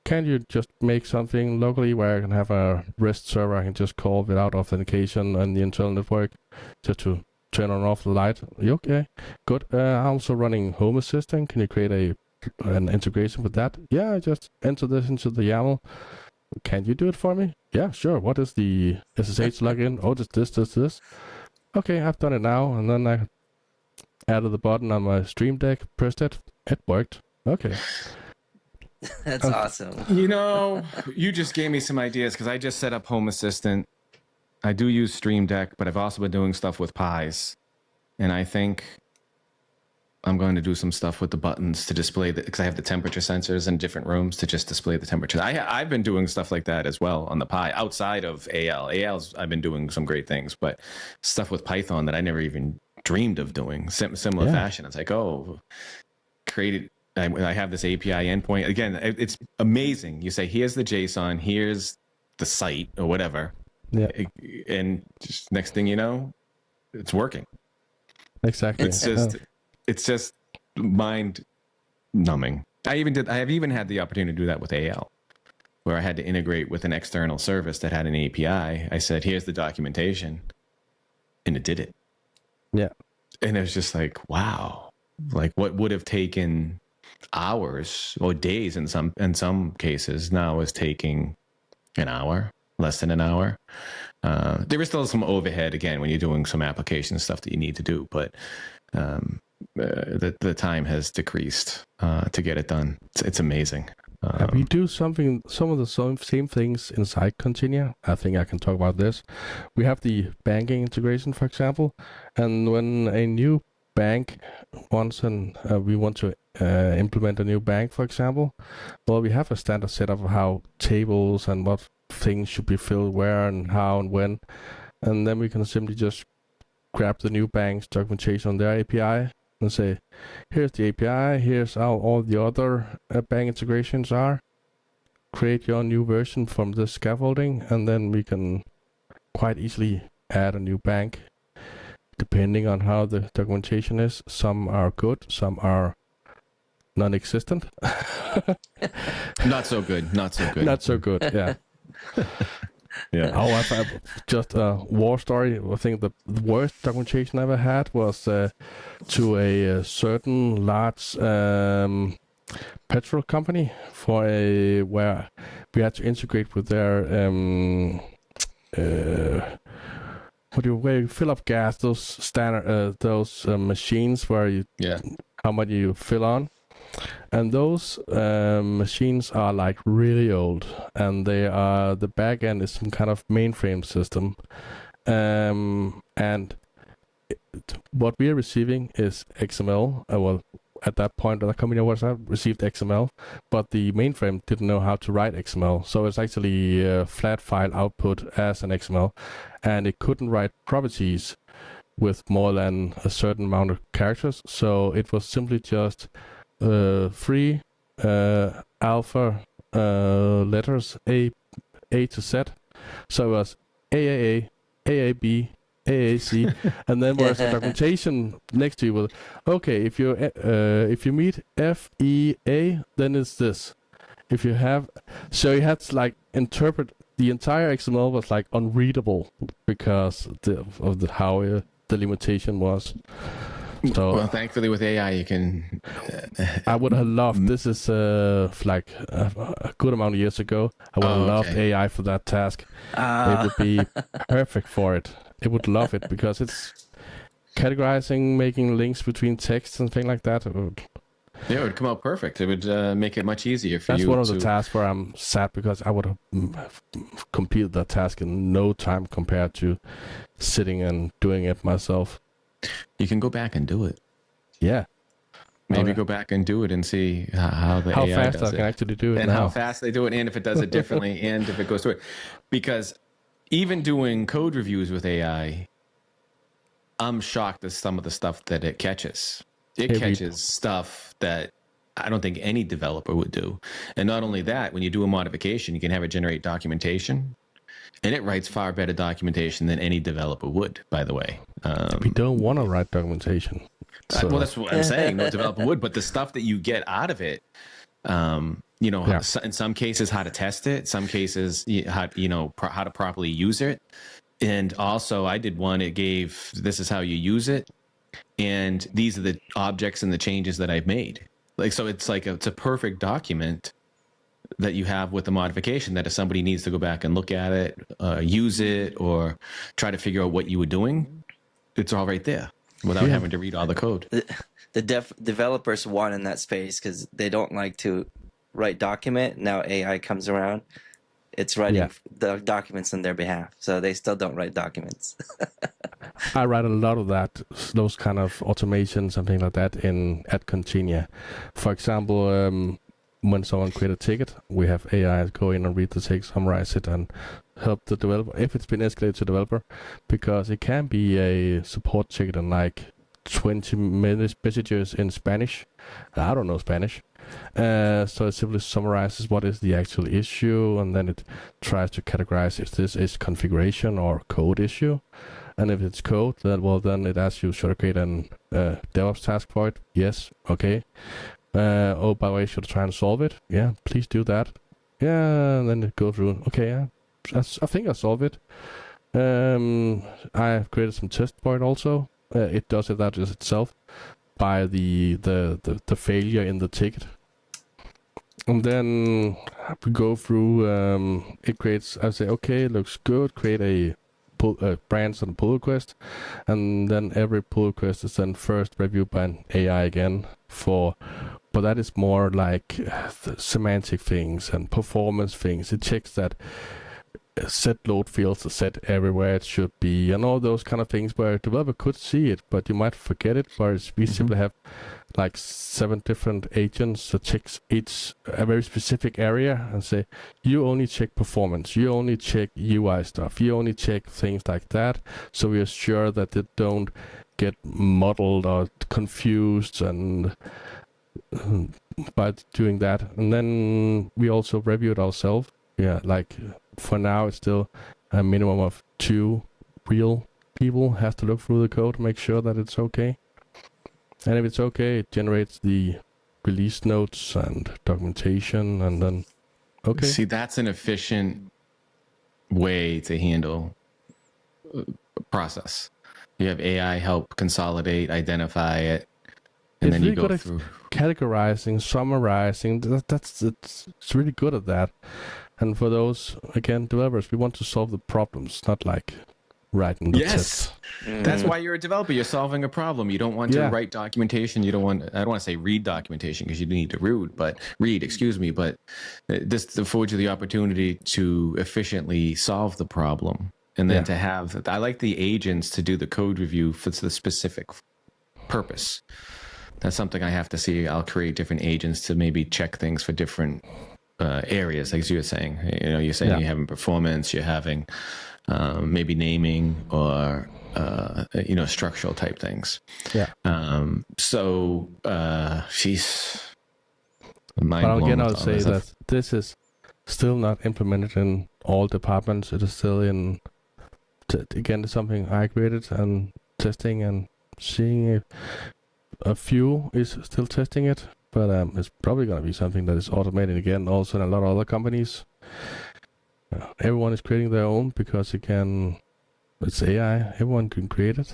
Can you just make something locally where I can have a REST server I can just call without authentication on the internal network just to turn on and off the light? Okay, good. I'm also running Home Assistant. Can you create an integration with that? Yeah, just enter this into the YAML. Can you do it for me? Yeah, sure. What is the SSH login? Oh, this. Okay, I've done it now. And then I added the button on my Stream Deck, pressed it. It worked. Okay. That's awesome. You just gave me some ideas because I just set up Home Assistant. I do use Stream Deck, but I've also been doing stuff with Pies. And I think I'm going to do some stuff with the buttons to display because I have the temperature sensors in different rooms to just display the temperature. I've been doing stuff like that as well on the Pi outside of AL. I've been doing some great things, but stuff with Python that I never even dreamed of doing. Similar fashion. It's like, created. I have this API endpoint. Again, it's amazing. You say, here's the JSON, here's the site or whatever. Yeah. And just next thing you know, it's working. Exactly. It's just mind numbing. I have even had the opportunity to do that with AL, where I had to integrate with an external service that had an API. I said, here's the documentation, and it did it. Yeah. And it was just like, wow. Like what would have taken hours or days in some cases now is taking an hour, less than an hour. There is still some overhead again when you're doing some application stuff that you need to do, but the time has decreased to get it done. It's amazing. We do some of the same things inside Continia. I think I can talk about this. We have the banking integration, for example, and when a new bank wants we want to implement a new bank, for example, well, we have a standard setup of how tables and what things should be filled where and how and when, and then we can simply just grab the new bank's documentation on their API and say, here's the API, here's how all the other bank integrations are. Create your new version from this scaffolding, and then we can quite easily add a new bank, depending on how the documentation is. Some are good, some are non-existent. Not so good. Not so good, yeah. Yeah. Oh, I've just a war story. I think the worst documentation I ever had was to a certain large petrol company where we had to integrate with their where you fill up gas, those standard machines where how much you fill on. And those machines are like really old, and the back end is some kind of mainframe system, and what we are receiving is XML. Well, at that point, the company was received XML, but the mainframe didn't know how to write XML, so it's actually a flat file output as an XML, and it couldn't write properties with more than a certain amount of characters. So it was simply just free alpha letters A to Z. So it was AAA, AAB, AAC, and then there's a documentation next to you with, okay, if you meet FEA, then it's this. If you have, so you had to like interpret the entire XML was like unreadable because of how the limitation was. So, well, thankfully with AI you can. I would have loved. This is like a good amount of years ago. I would have loved AI for that task. It would be perfect for it. It would love it because it's categorizing, making links between texts and things like that. It would come out perfect. It would make it much easier for you. That's one of the tasks where I'm sad because I would have completed that task in no time compared to sitting and doing it myself. You can go back and do it. Yeah. Maybe go back and do it and see how the AI fast does I can actually do it and now. how fast they do it, and if it does it differently, and if it goes through it. Because even doing code reviews with AI, I'm shocked at some of the stuff that it catches. It catches stuff that I don't think any developer would do. And not only that, when you do a modification, you can have it generate documentation. And it writes far better documentation than any developer would, by the way. We don't want to write documentation. So. Well, that's what I'm saying. No developer would. But the stuff that you get out of it, in some cases, how to test it. Some cases, how to properly use it. And also, I did one. It gave, this is how you use it. And these are the objects and the changes that I've made. Like, so it's like it's a perfect document that you have with the modification, that if somebody needs to go back and look at it, use it, or try to figure out what you were doing, it's all right there without having to read all the code. The developers won in that space because they don't like to write document. Now AI comes around. It's writing the documents on their behalf. So they still don't write documents. I write a lot of those kind of automations, something like that at Continia. For example, when someone creates a ticket, we have AI go in and read the ticket, summarize it, and help the developer if it's been escalated to developer, because it can be a support ticket and like 20 messages in Spanish. I don't know Spanish. So it simply summarizes what is the actual issue, and then it tries to categorize if this is configuration or code issue. And if it's code, then it asks you, should I create an DevOps task for it? Yes. Okay. Oh, by the way, should I try and solve it? Yeah, please do that. Yeah, and then it goes through. Okay, yeah, I think I solved it. I have created some test for it also. It does it that is itself by the failure in the ticket. And then we go through, it creates, I say, okay, it looks good, create a branch on pull request, and then every pull request is then first reviewed by an AI again but that is more like the semantic things and performance things. It checks that set load fields are set everywhere it should be, and all those kind of things where a developer could see it, but you might forget it. Whereas we simply have like 7 different agents that checks a very specific area and say, you only check performance, you only check UI stuff, you only check things like that. So we are sure that they don't get muddled or confused and by doing that. And then we also review it ourselves. Yeah, like for now it's still a minimum of 2 real people has to look through the code to make sure that it's okay. And if it's okay, it generates the release notes and documentation, and then okay. See, that's an efficient way to handle process. You have AI help consolidate, identify it, and then you go through categorizing, summarizing. It's really good at that. And for those, again, developers, we want to solve the problems, not like writing the tests. That's why you're a developer. You're solving a problem. You don't want to write documentation. I don't want to say read documentation because you need to read, but this affords you the opportunity to efficiently solve the problem. And then to have, I like the agents to do the code review for the specific purpose. That's something I have to see. I'll create different agents to maybe check things for different areas, like you were saying. You're saying you're having performance, you're having maybe naming or structural type things. Yeah. She's mind blown. But again, I'll say that this is still not implemented in all departments. It is still in. Again, it's something I created and testing and seeing if a few is still testing it. But it's probably going to be something that is automated again, also in a lot of other companies. Everyone is creating their own because, again, it's AI. Everyone can create it.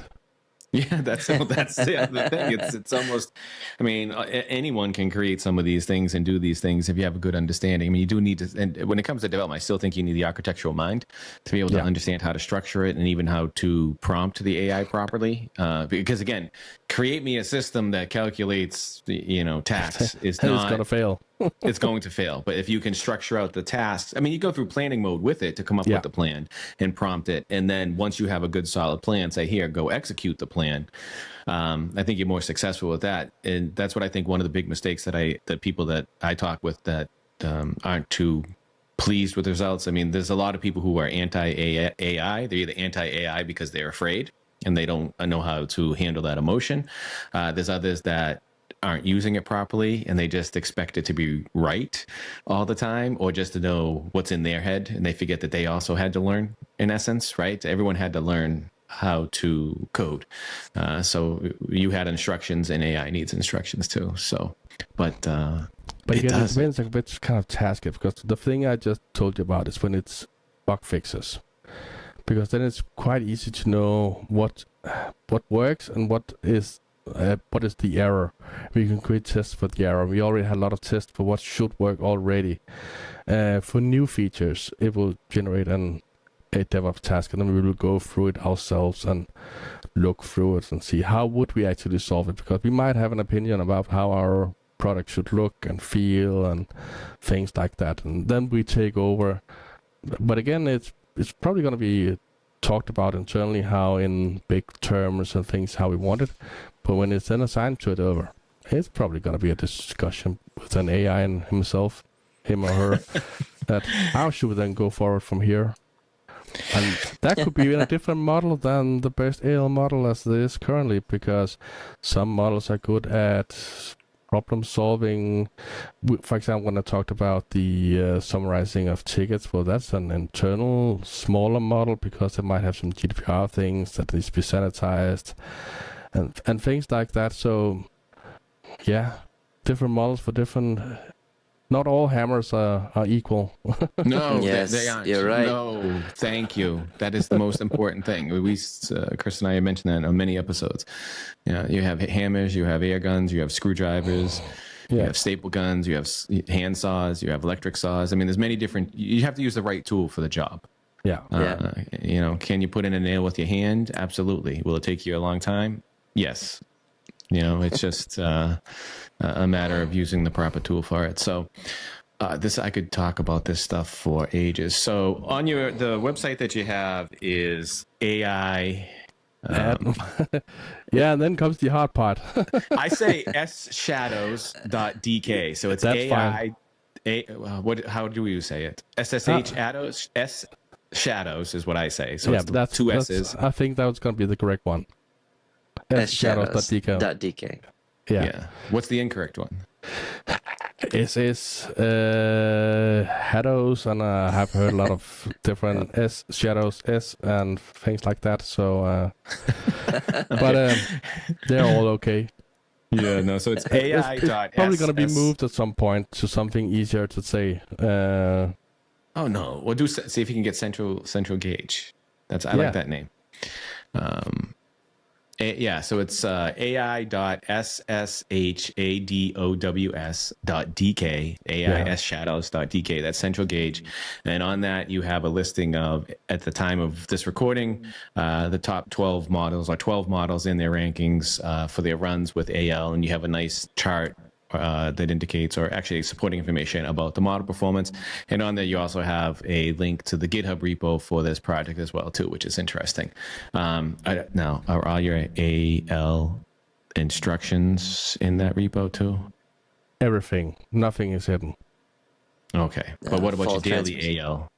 Yeah, that's the other thing. It's almost, anyone can create some of these things and do these things if you have a good understanding. You do need to, and when it comes to development, I still think you need the architectural mind to be able to understand how to structure it and even how to prompt the AI properly. Because again, create me a system that calculates, tasks is not. It's going to fail. It's going to fail. But if you can structure out the tasks, you go through planning mode with it to come up with the plan and prompt it. And then once you have a good solid plan, say, here, go execute the plan. I think you're more successful with that. And that's what I think one of the big mistakes that people that I talk with that aren't too pleased with the results. There's a lot of people who are anti-AI. They're either anti-AI because they're afraid and they don't know how to handle that emotion. There's others that aren't using it properly and they just expect it to be right all the time or just to know what's in their head, and they forget that they also had to learn, in essence, right? Everyone had to learn how to code. So you had instructions and AI needs instructions too. So, but again, it depends on which kind of task it, because the thing I just told you about is when it's bug fixes, because then it's quite easy to know what works and what is the error. We can create tests for the error. We already had a lot of tests for what should work already. For new features, it will generate a DevOps task, and then we will go through it ourselves and look through it and see how would we actually solve it, because we might have an opinion about how our product should look and feel and things like that, and then we take over. But again, it's probably going to be talked about internally, how in big terms and things, how we want it. But when it's then assigned to a developer, it's probably going to be a discussion with an AI and him or her, that how should we then go forward from here? And that could be in a different model than the best AL model as it is currently, because some models are good at problem solving. For example, when I talked about the summarizing of tickets, well, that's an internal smaller model because it might have some GDPR things that needs to be sanitized and things like that. So yeah, different models for different. Not all hammers are equal. No, yes, they aren't. You're right. No, thank you. That is the most important thing. Chris and I have mentioned that on many episodes. You have hammers, you have air guns, you have screwdrivers, you have staple guns, you have hand saws, you have electric saws. There's many different. You have to use the right tool for the job. Yeah. You know, can you put in a nail with your hand? Absolutely. Will it take you a long time? Yes. You know, it's just a matter of using the proper tool for it. So I could talk about this stuff for ages. So on the website that you have is AI. Yeah, and then comes the hard part. I say shadows.dk. So it's That's AI. fine. How do you say it? SSH shadows. S shadows is what I say. So yeah, it's that's two S's. I think that was going to be the correct one. shadows.dk. Yeah. What's the incorrect one? It is shadows, and I have heard a lot of different shadows, and things like that. So, but they're all okay. Yeah, no. So it's AI. It's probably going to be moved at some point to something easier to say. Oh no! Well, see if you can get CentralGage. I like that name. So it's AI.SSHADOWS.DK, AISShadows.DK. That's CentralGage. And on that, you have a listing of, at the time of this recording, the top 12 models, or 12 models in their rankings for their runs with AL. And you have a nice chart that indicates, or actually supporting information about the model performance. And on there, you also have a link to the GitHub repo for this project as well, too, which is interesting. Now, are all your AL instructions in that repo, too? Everything. Nothing is hidden. Okay. But what about your daily AL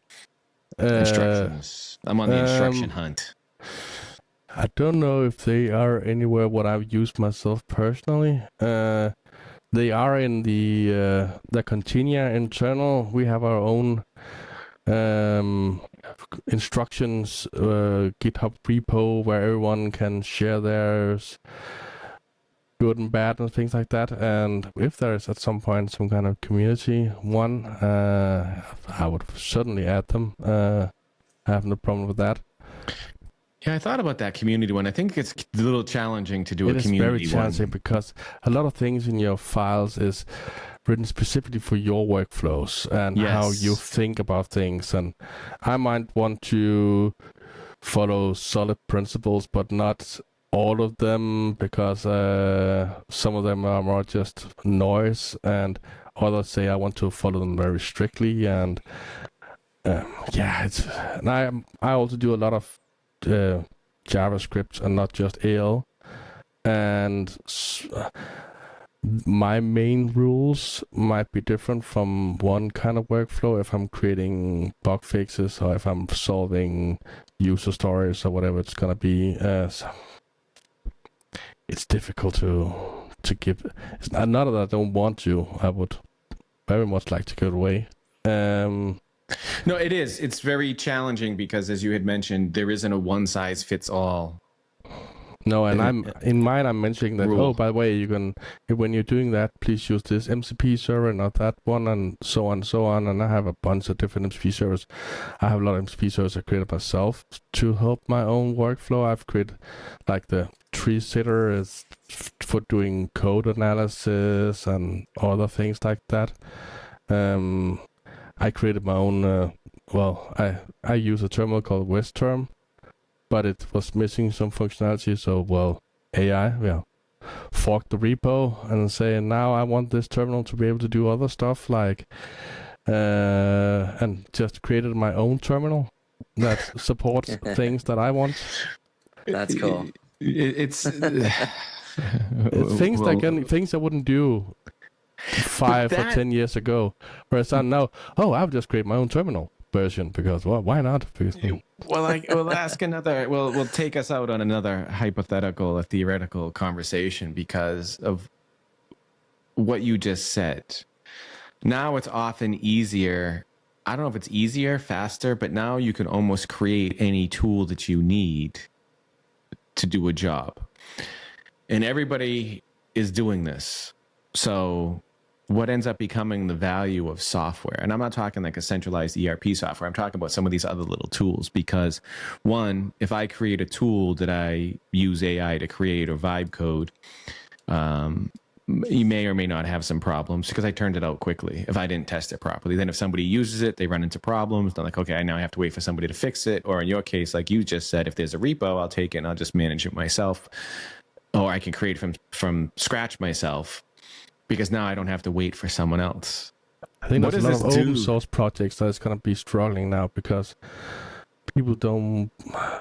instructions? I'm on the instruction hunt. I don't know if they are anywhere what I've used myself personally. They are in the Continua internal. We have our own instructions GitHub repo where everyone can share theirs, good and bad and things like that. And if there is at some point some kind of community one, I would certainly add them. I have no problem with that. Yeah, I thought about that community one. I think it's a little challenging to do a community one. It is very challenging because a lot of things in your files is written specifically for your workflows and how you think about things. And I might want to follow solid principles, but not all of them, because some of them are more just noise, and others say I want to follow them very strictly. And and I also do a lot of JavaScript and not just AL, and my main rules might be different from one kind of workflow if I'm creating bug fixes or if I'm solving user stories or whatever it's gonna be. It's difficult to give. It's not that I don't want to. I would very much like to go away. No, it is. It's very challenging because, as you had mentioned, there isn't a one-size-fits-all. No, and I'm mentioning that, rule. by the way, when you're doing that, please use this MCP server, not that one, and so on and so on. And I have a bunch of different MCP servers. I have a lot of MCP servers I created myself to help my own workflow. I've created like the tree sitter is for doing code analysis and other things like that. I created my own, I use a terminal called WestTerm, but it was missing some functionality. So, fork the repo and say, now I want this terminal to be able to do other stuff, like, and just created my own terminal that supports things that I want. That's cool. It's things I wouldn't do 5 or 10 years ago, whereas I now, I'll just create my own terminal version because, why not? Because, we'll ask another. We'll take us out on another hypothetical, a theoretical conversation because of what you just said. Now it's often easier. I don't know if it's easier, faster, but now you can almost create any tool that you need to do a job, and everybody is doing this. So what ends up becoming the value of software? And I'm not talking like a centralized ERP software. I'm talking about some of these other little tools, because one, if I create a tool that I use AI to create or vibe code, you may or may not have some problems because I turned it out quickly if I didn't test it properly. Then if somebody uses it, they run into problems. They're like, okay, now I have to wait for somebody to fix it. Or in your case, like you just said, if there's a repo, I'll take it and I'll just manage it myself. Or I can create from scratch myself because now I don't have to wait for someone else. I think there's a lot of open source projects that's going to be struggling now because people don't,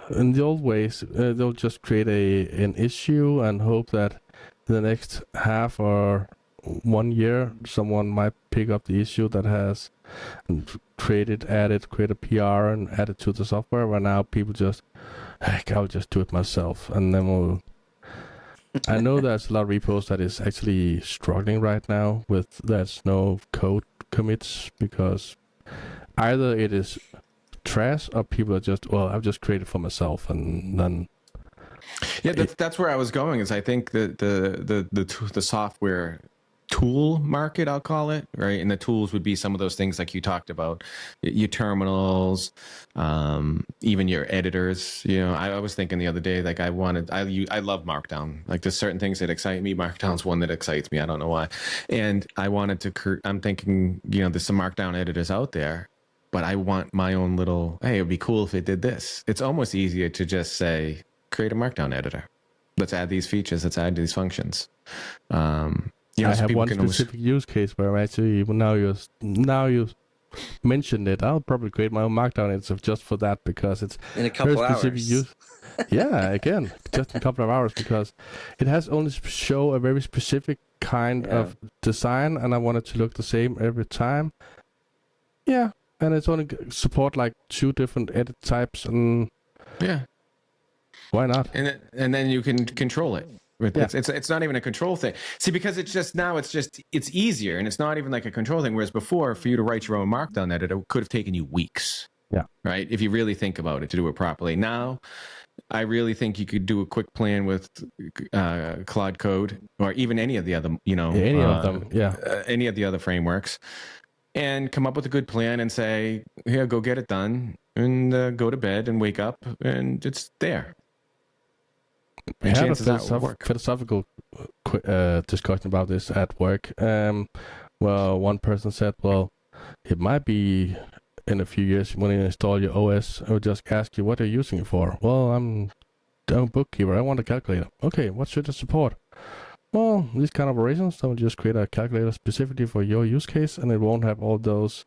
in the old ways, they'll just create an issue and hope that in the next half or 1 year, someone might pick up the issue that has create a PR and add it to the software. Where now people just, heck, I'll just do it myself, and then we'll. I know there's a lot of repos that is actually struggling right now with there's no code commits because either it is trash or people are just, well, I've just created for myself, and then. Yeah, that's where I was going. Is I think the software tool market, I'll call it, right? And the tools would be some of those things like you talked about, your terminals, even your editors. You know, I was thinking the other day, like I love Markdown. Like there's certain things that excite me. Markdown's one that excites me. I don't know why. And I wanted to. I'm thinking, you know, there's some Markdown editors out there. But I want my own little, hey, it would be cool if it did this. It's almost easier to just say, create a Markdown editor. Let's add these features. Let's add these functions. You know, I have one specific use case where I'm actually, now you mentioned it, I'll probably create my own Markdown editor just for that because it's in a couple hours. Yeah, again, just in a couple of hours because it has only show a very specific kind of design and I want it to look the same every time. Yeah. And it's only support like 2 different edit types, and why not? And then you can control it. It's not even a control thing. See, because it's easier, and it's not even like a control thing. Whereas before, for you to write your own Markdown editor, it could have taken you weeks. Yeah. Right. If you really think about it, to do it properly. Now, I really think you could do a quick plan with Claude Code or even any of the other, any of the other frameworks. And come up with a good plan and say, here, go get it done, and go to bed and wake up, and it's there. We had a philosophical discussion about this at work. Well, one person said, well, it might be in a few years when you install your OS, I would just ask you, what are you using it for? Well, I'm a bookkeeper. I want a calculator. Okay, what should it support? Well, these kind of operations, so we'll just create a calculator specifically for your use case, and it won't have all those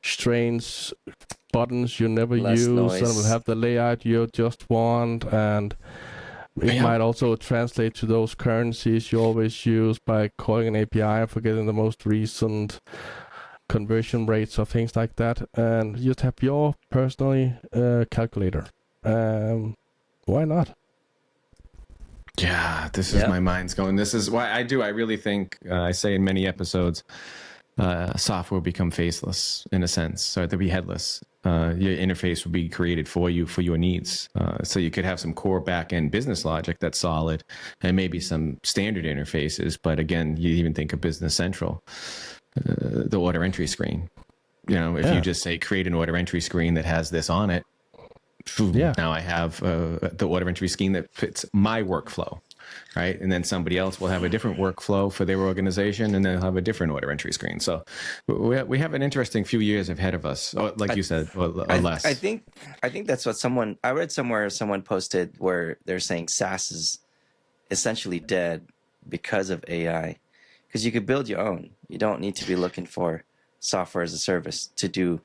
strange buttons you never use, and it will have the layout you just want, and it might also translate to those currencies you always use by calling an API and forgetting the most recent conversion rates or things like that, and you just have your personally calculator. Why not? Yeah, this is my mind's going. This is why I really think, I say in many episodes, software will become faceless in a sense. So to be headless. Your interface will be created for you, for your needs. So you could have some core back-end business logic that's solid and maybe some standard interfaces. But again, you even think of Business Central, the order entry screen. If you just say create an order entry screen that has this on it, now I have the order entry scheme that fits my workflow, right? And then somebody else will have a different workflow for their organization, and they'll have a different order entry screen. So we have an interesting few years ahead of us, like you said, or less. I think that's what I read somewhere. Someone posted where they're saying SaaS is essentially dead because of AI, because you could build your own. You don't need to be looking for software as a service to do.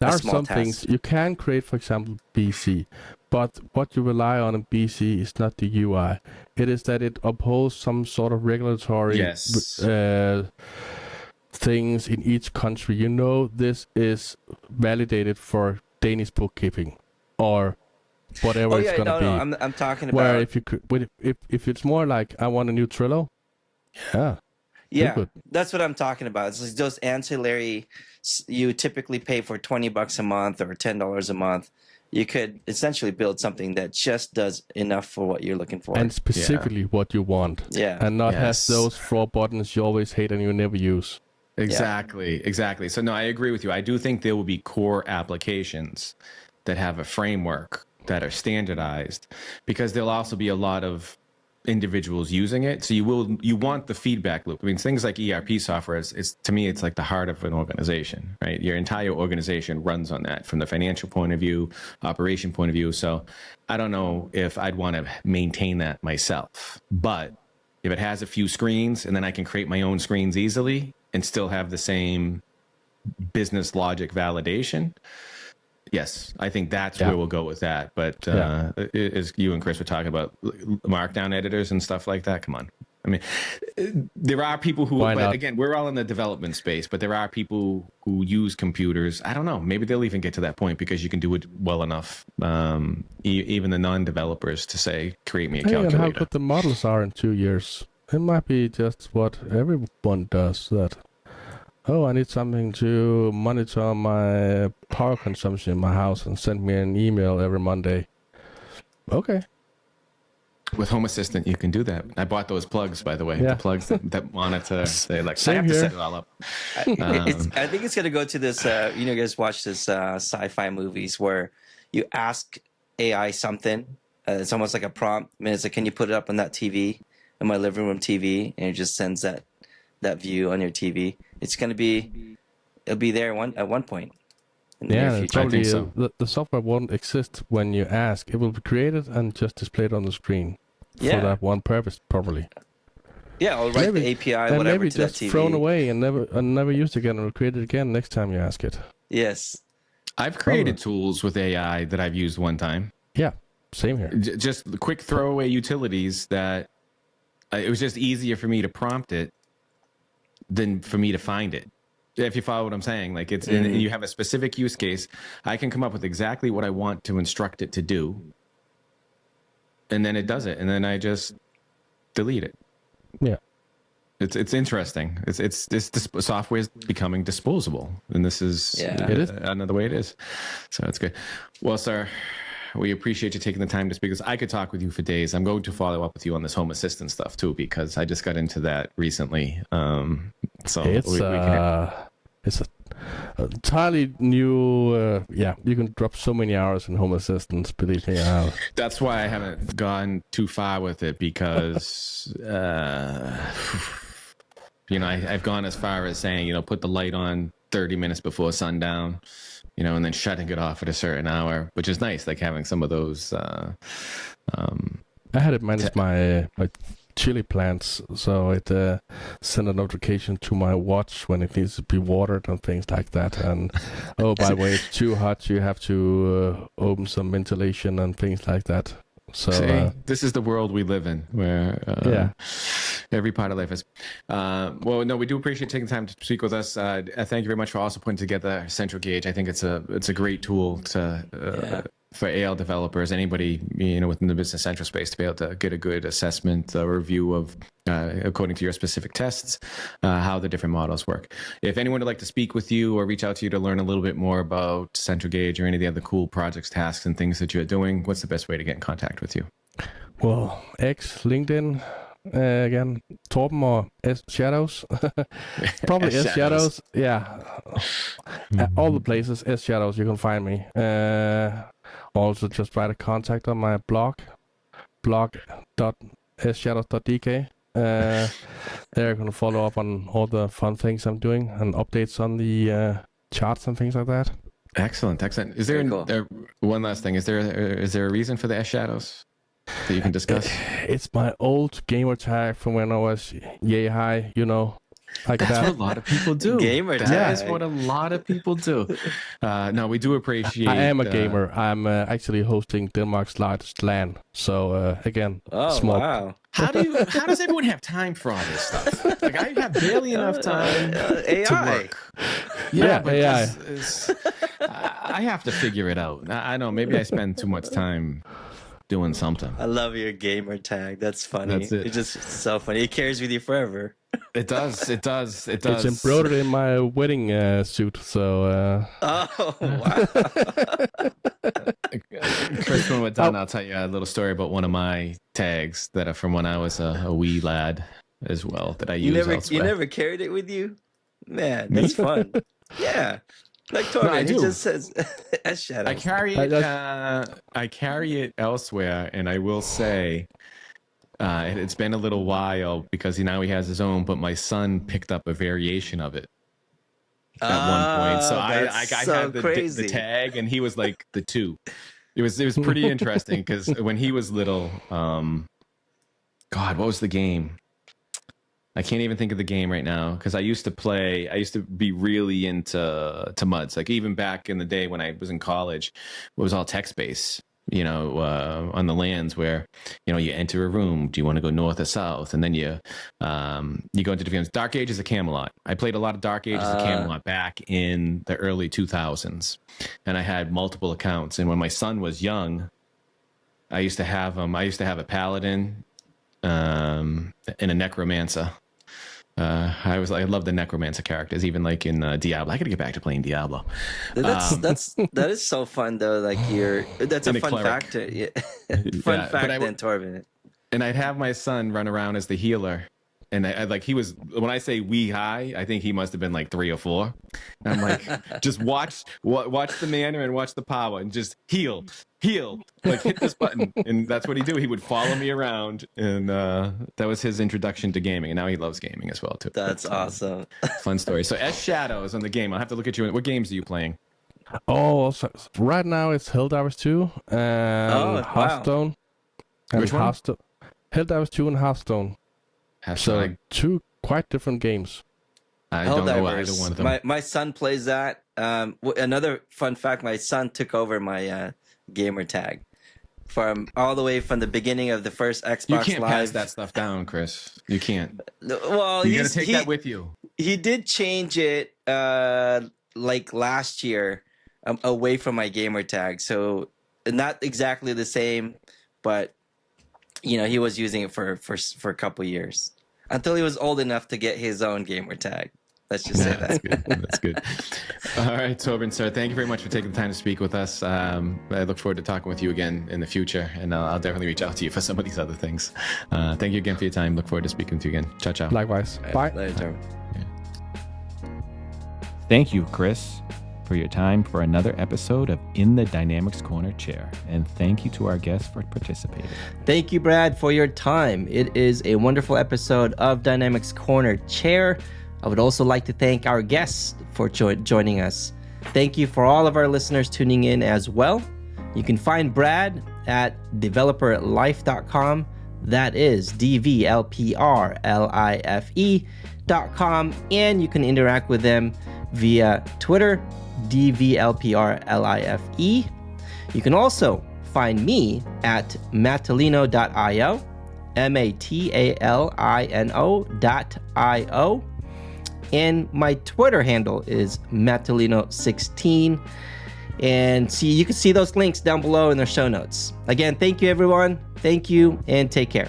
There are some things you can create, for example, BC, but what you rely on in BC is not the UI. It is that it upholds some sort of regulatory things in each country. This is validated for Danish bookkeeping or whatever it's going to be. No, I'm talking about where if it's more like I want a new Trello, yeah, that's what I'm talking about. It's like those ancillary. You typically pay for $20 a month or $10 a month. You could essentially build something that just does enough for what you're looking for, and specifically what you want. And not have those 4 buttons you always hate and you never use. Exactly. So no, I agree with you. I do think there will be core applications that have a framework that are standardized, because there'll also be a lot of individuals using it. So you want the feedback loop. I mean, things like ERP software is to me, it's like the heart of an organization, right? Your entire organization runs on that from the financial point of view, operation point of view. So I don't know if I'd want to maintain that myself, but if it has a few screens and then I can create my own screens easily and still have the same business logic validation, yes, I think that's where we'll go with that. But as you and Chris were talking about markdown editors and stuff like that, come on. I mean, there are people who, but again, we're all in the development space, but there are people who use computers. I don't know. Maybe they'll even get to that point because you can do it well enough, even the non-developers, to say, create me a calculator. And how good the models are in 2 years. It might be just what everyone does, that, oh, I need something to monitor my power consumption in my house and send me an email every Monday. Okay. With Home Assistant, you can do that. I bought those plugs, by the way. The plugs that monitor. They like. Same I have here. to set it all up. I think it's going to go to this. You guys watch this sci-fi movies where you ask AI something. It's almost like a prompt. I mean, it's like, can you put it up on that TV, in my living room TV, and it just sends that view on your TV. It's going to be. It'll be there at one point. Yeah, probably the software won't exist when you ask. It will be created and just displayed on the screen for that one purpose, probably. Yeah, I'll write the API, and whatever, maybe to that just TV. thrown away and never used again, and will create it again next time you ask it. Yes. I've created tools with AI that I've used one time. Yeah, same here. Just quick throwaway utilities that it was just easier for me to prompt it than for me to find it. If you follow what I'm saying, like it's you have a specific use case, I can come up with exactly what I want to instruct it to do, and then it does it, and then I just delete it. Yeah, it's interesting. It's this software is becoming disposable, and this is it is another way it is. So it's good. Well, sir, we appreciate you taking the time to speak. I could talk with you for days. I'm going to follow up with you on this Home Assistant stuff too, because I just got into that recently. So it's a entirely new. You can drop so many hours in Home Assistant. Believe me. That's why I haven't gone too far with it, because I've gone as far as saying, put the light on 30 minutes before sundown. And then shutting it off at a certain hour, which is nice, like having some of those. I had it manage my chili plants, so it sent a notification to my watch when it needs to be watered and things like that. And by the way, it's too hot, you have to open some ventilation and things like that. So this is the world we live in, where every part of life is. Well, no, we do appreciate taking time to speak with us. Thank you very much for also putting together CentralGage. I think it's a great tool for AL developers, anybody within the Business Central space, to be able to get a good assessment, review of, according to your specific tests, how the different models work. If anyone would like to speak with you or reach out to you to learn a little bit more about CentralGage or any of the other cool projects, tasks, and things that you're doing, what's the best way to get in contact with you? Well, X, LinkedIn, again, Torben or S Shadows. Probably S Shadows. Yeah. All the places, S Shadows, you can find me. Also, just write a contact on my blog, blog.sshadows.dk. There you can follow up on all the fun things I'm doing and updates on the charts and things like that. Excellent. Is there one last thing? Is there a reason for the S Shadows that you can discuss? It's my old gamer tag from when I was yay high, Like That's what a lot of people do. Gamer tag. That is what a lot of people do. No, we do appreciate. I am a gamer. I'm actually hosting Denmark's largest LAN. So again, small. Wow. How does everyone have time for all this stuff? Like, I have barely enough time AI. to work. Yeah, but AI. I have to figure it out. I know. Maybe I spend too much time doing something. I love your gamer tag. That's funny. That's it. It's just so funny. It carries with you forever. It does. It's embroidered in my wedding suit. So. Oh wow! Chris, when we're done, I'll tell you a little story about one of my tags that are from when I was a wee lad as well, that I use elsewhere. You never carried it with you, man. That's fun. Yeah, like Torben, he just says S Shadows. I carry it elsewhere, and I will say. It's been a little while because now he has his own, but my son picked up a variation of it at one point. So I had the tag, and he was like the 2. It was pretty interesting because when he was little, God, what was the game? I can't even think of the game right now because I used to be really into MUDs. Like even back in the day when I was in college, it was all text-based, on the lands where, you enter a room. Do you want to go north or south? And then you go into different. Dark Ages of Camelot. I played a lot of Dark Ages of Camelot back in the early 2000s. And I had multiple accounts. And when my son was young, I used to have a paladin and a necromancer. I love the necromancer characters, even like in Diablo. I gotta get back to playing Diablo. That is so fun though. Like that's a fun fact. Yeah. Fun fact then, Torben. And I'd have my son run around as the healer. And when I say wee high, I think he must have been like 3 or 4. And I'm like, just watch the manner and watch the power and just heal, like hit this button. And that's what he'd do. He would follow me around. And that was his introduction to gaming. And now he loves gaming as well, too. That's awesome. Fun story. So S Shadows on the game. I'll have to look at you. What games are you playing? Oh, so right now it's Helldivers 2 and Hearthstone. Wow. Which one? Helldivers 2 and Hearthstone. So 2 quite different games. I don't know either one of them. My son plays that. Another fun fact: my son took over my gamer tag from all the way from the beginning of the first Xbox Live. You can't pass that stuff down, Chris. You can't. Well, you got to take that with you. He did change it like last year away from my gamer tag, so not exactly the same, but he was using it for a couple years until he was old enough to get his own gamer tag. Let's just say that. That's good. That's good. All right, Torben, sir, thank you very much for taking the time to speak with us. I look forward to talking with you again in the future, and I'll definitely reach out to you for some of these other things. Thank you again for your time. Look forward to speaking to you again. Ciao, ciao. Likewise. Bye. Later, Thank you, Chris, for your time for another episode of In the Dynamics Corner Chair. And thank you to our guests for participating. Thank you, Brad, for your time. It is a wonderful episode of Dynamics Corner Chair. I would also like to thank our guests for joining us. Thank you for all of our listeners tuning in as well. You can find Brad at developerlife.com. That is DVLPRLIFE.com. And you can interact with them via Twitter, DVLPRLIFE. You can also find me at matalino.io, MATALINO.io. And my Twitter handle is Matalino16. And you can see those links down below in the show notes. Again, thank you, everyone. Thank you, and take care.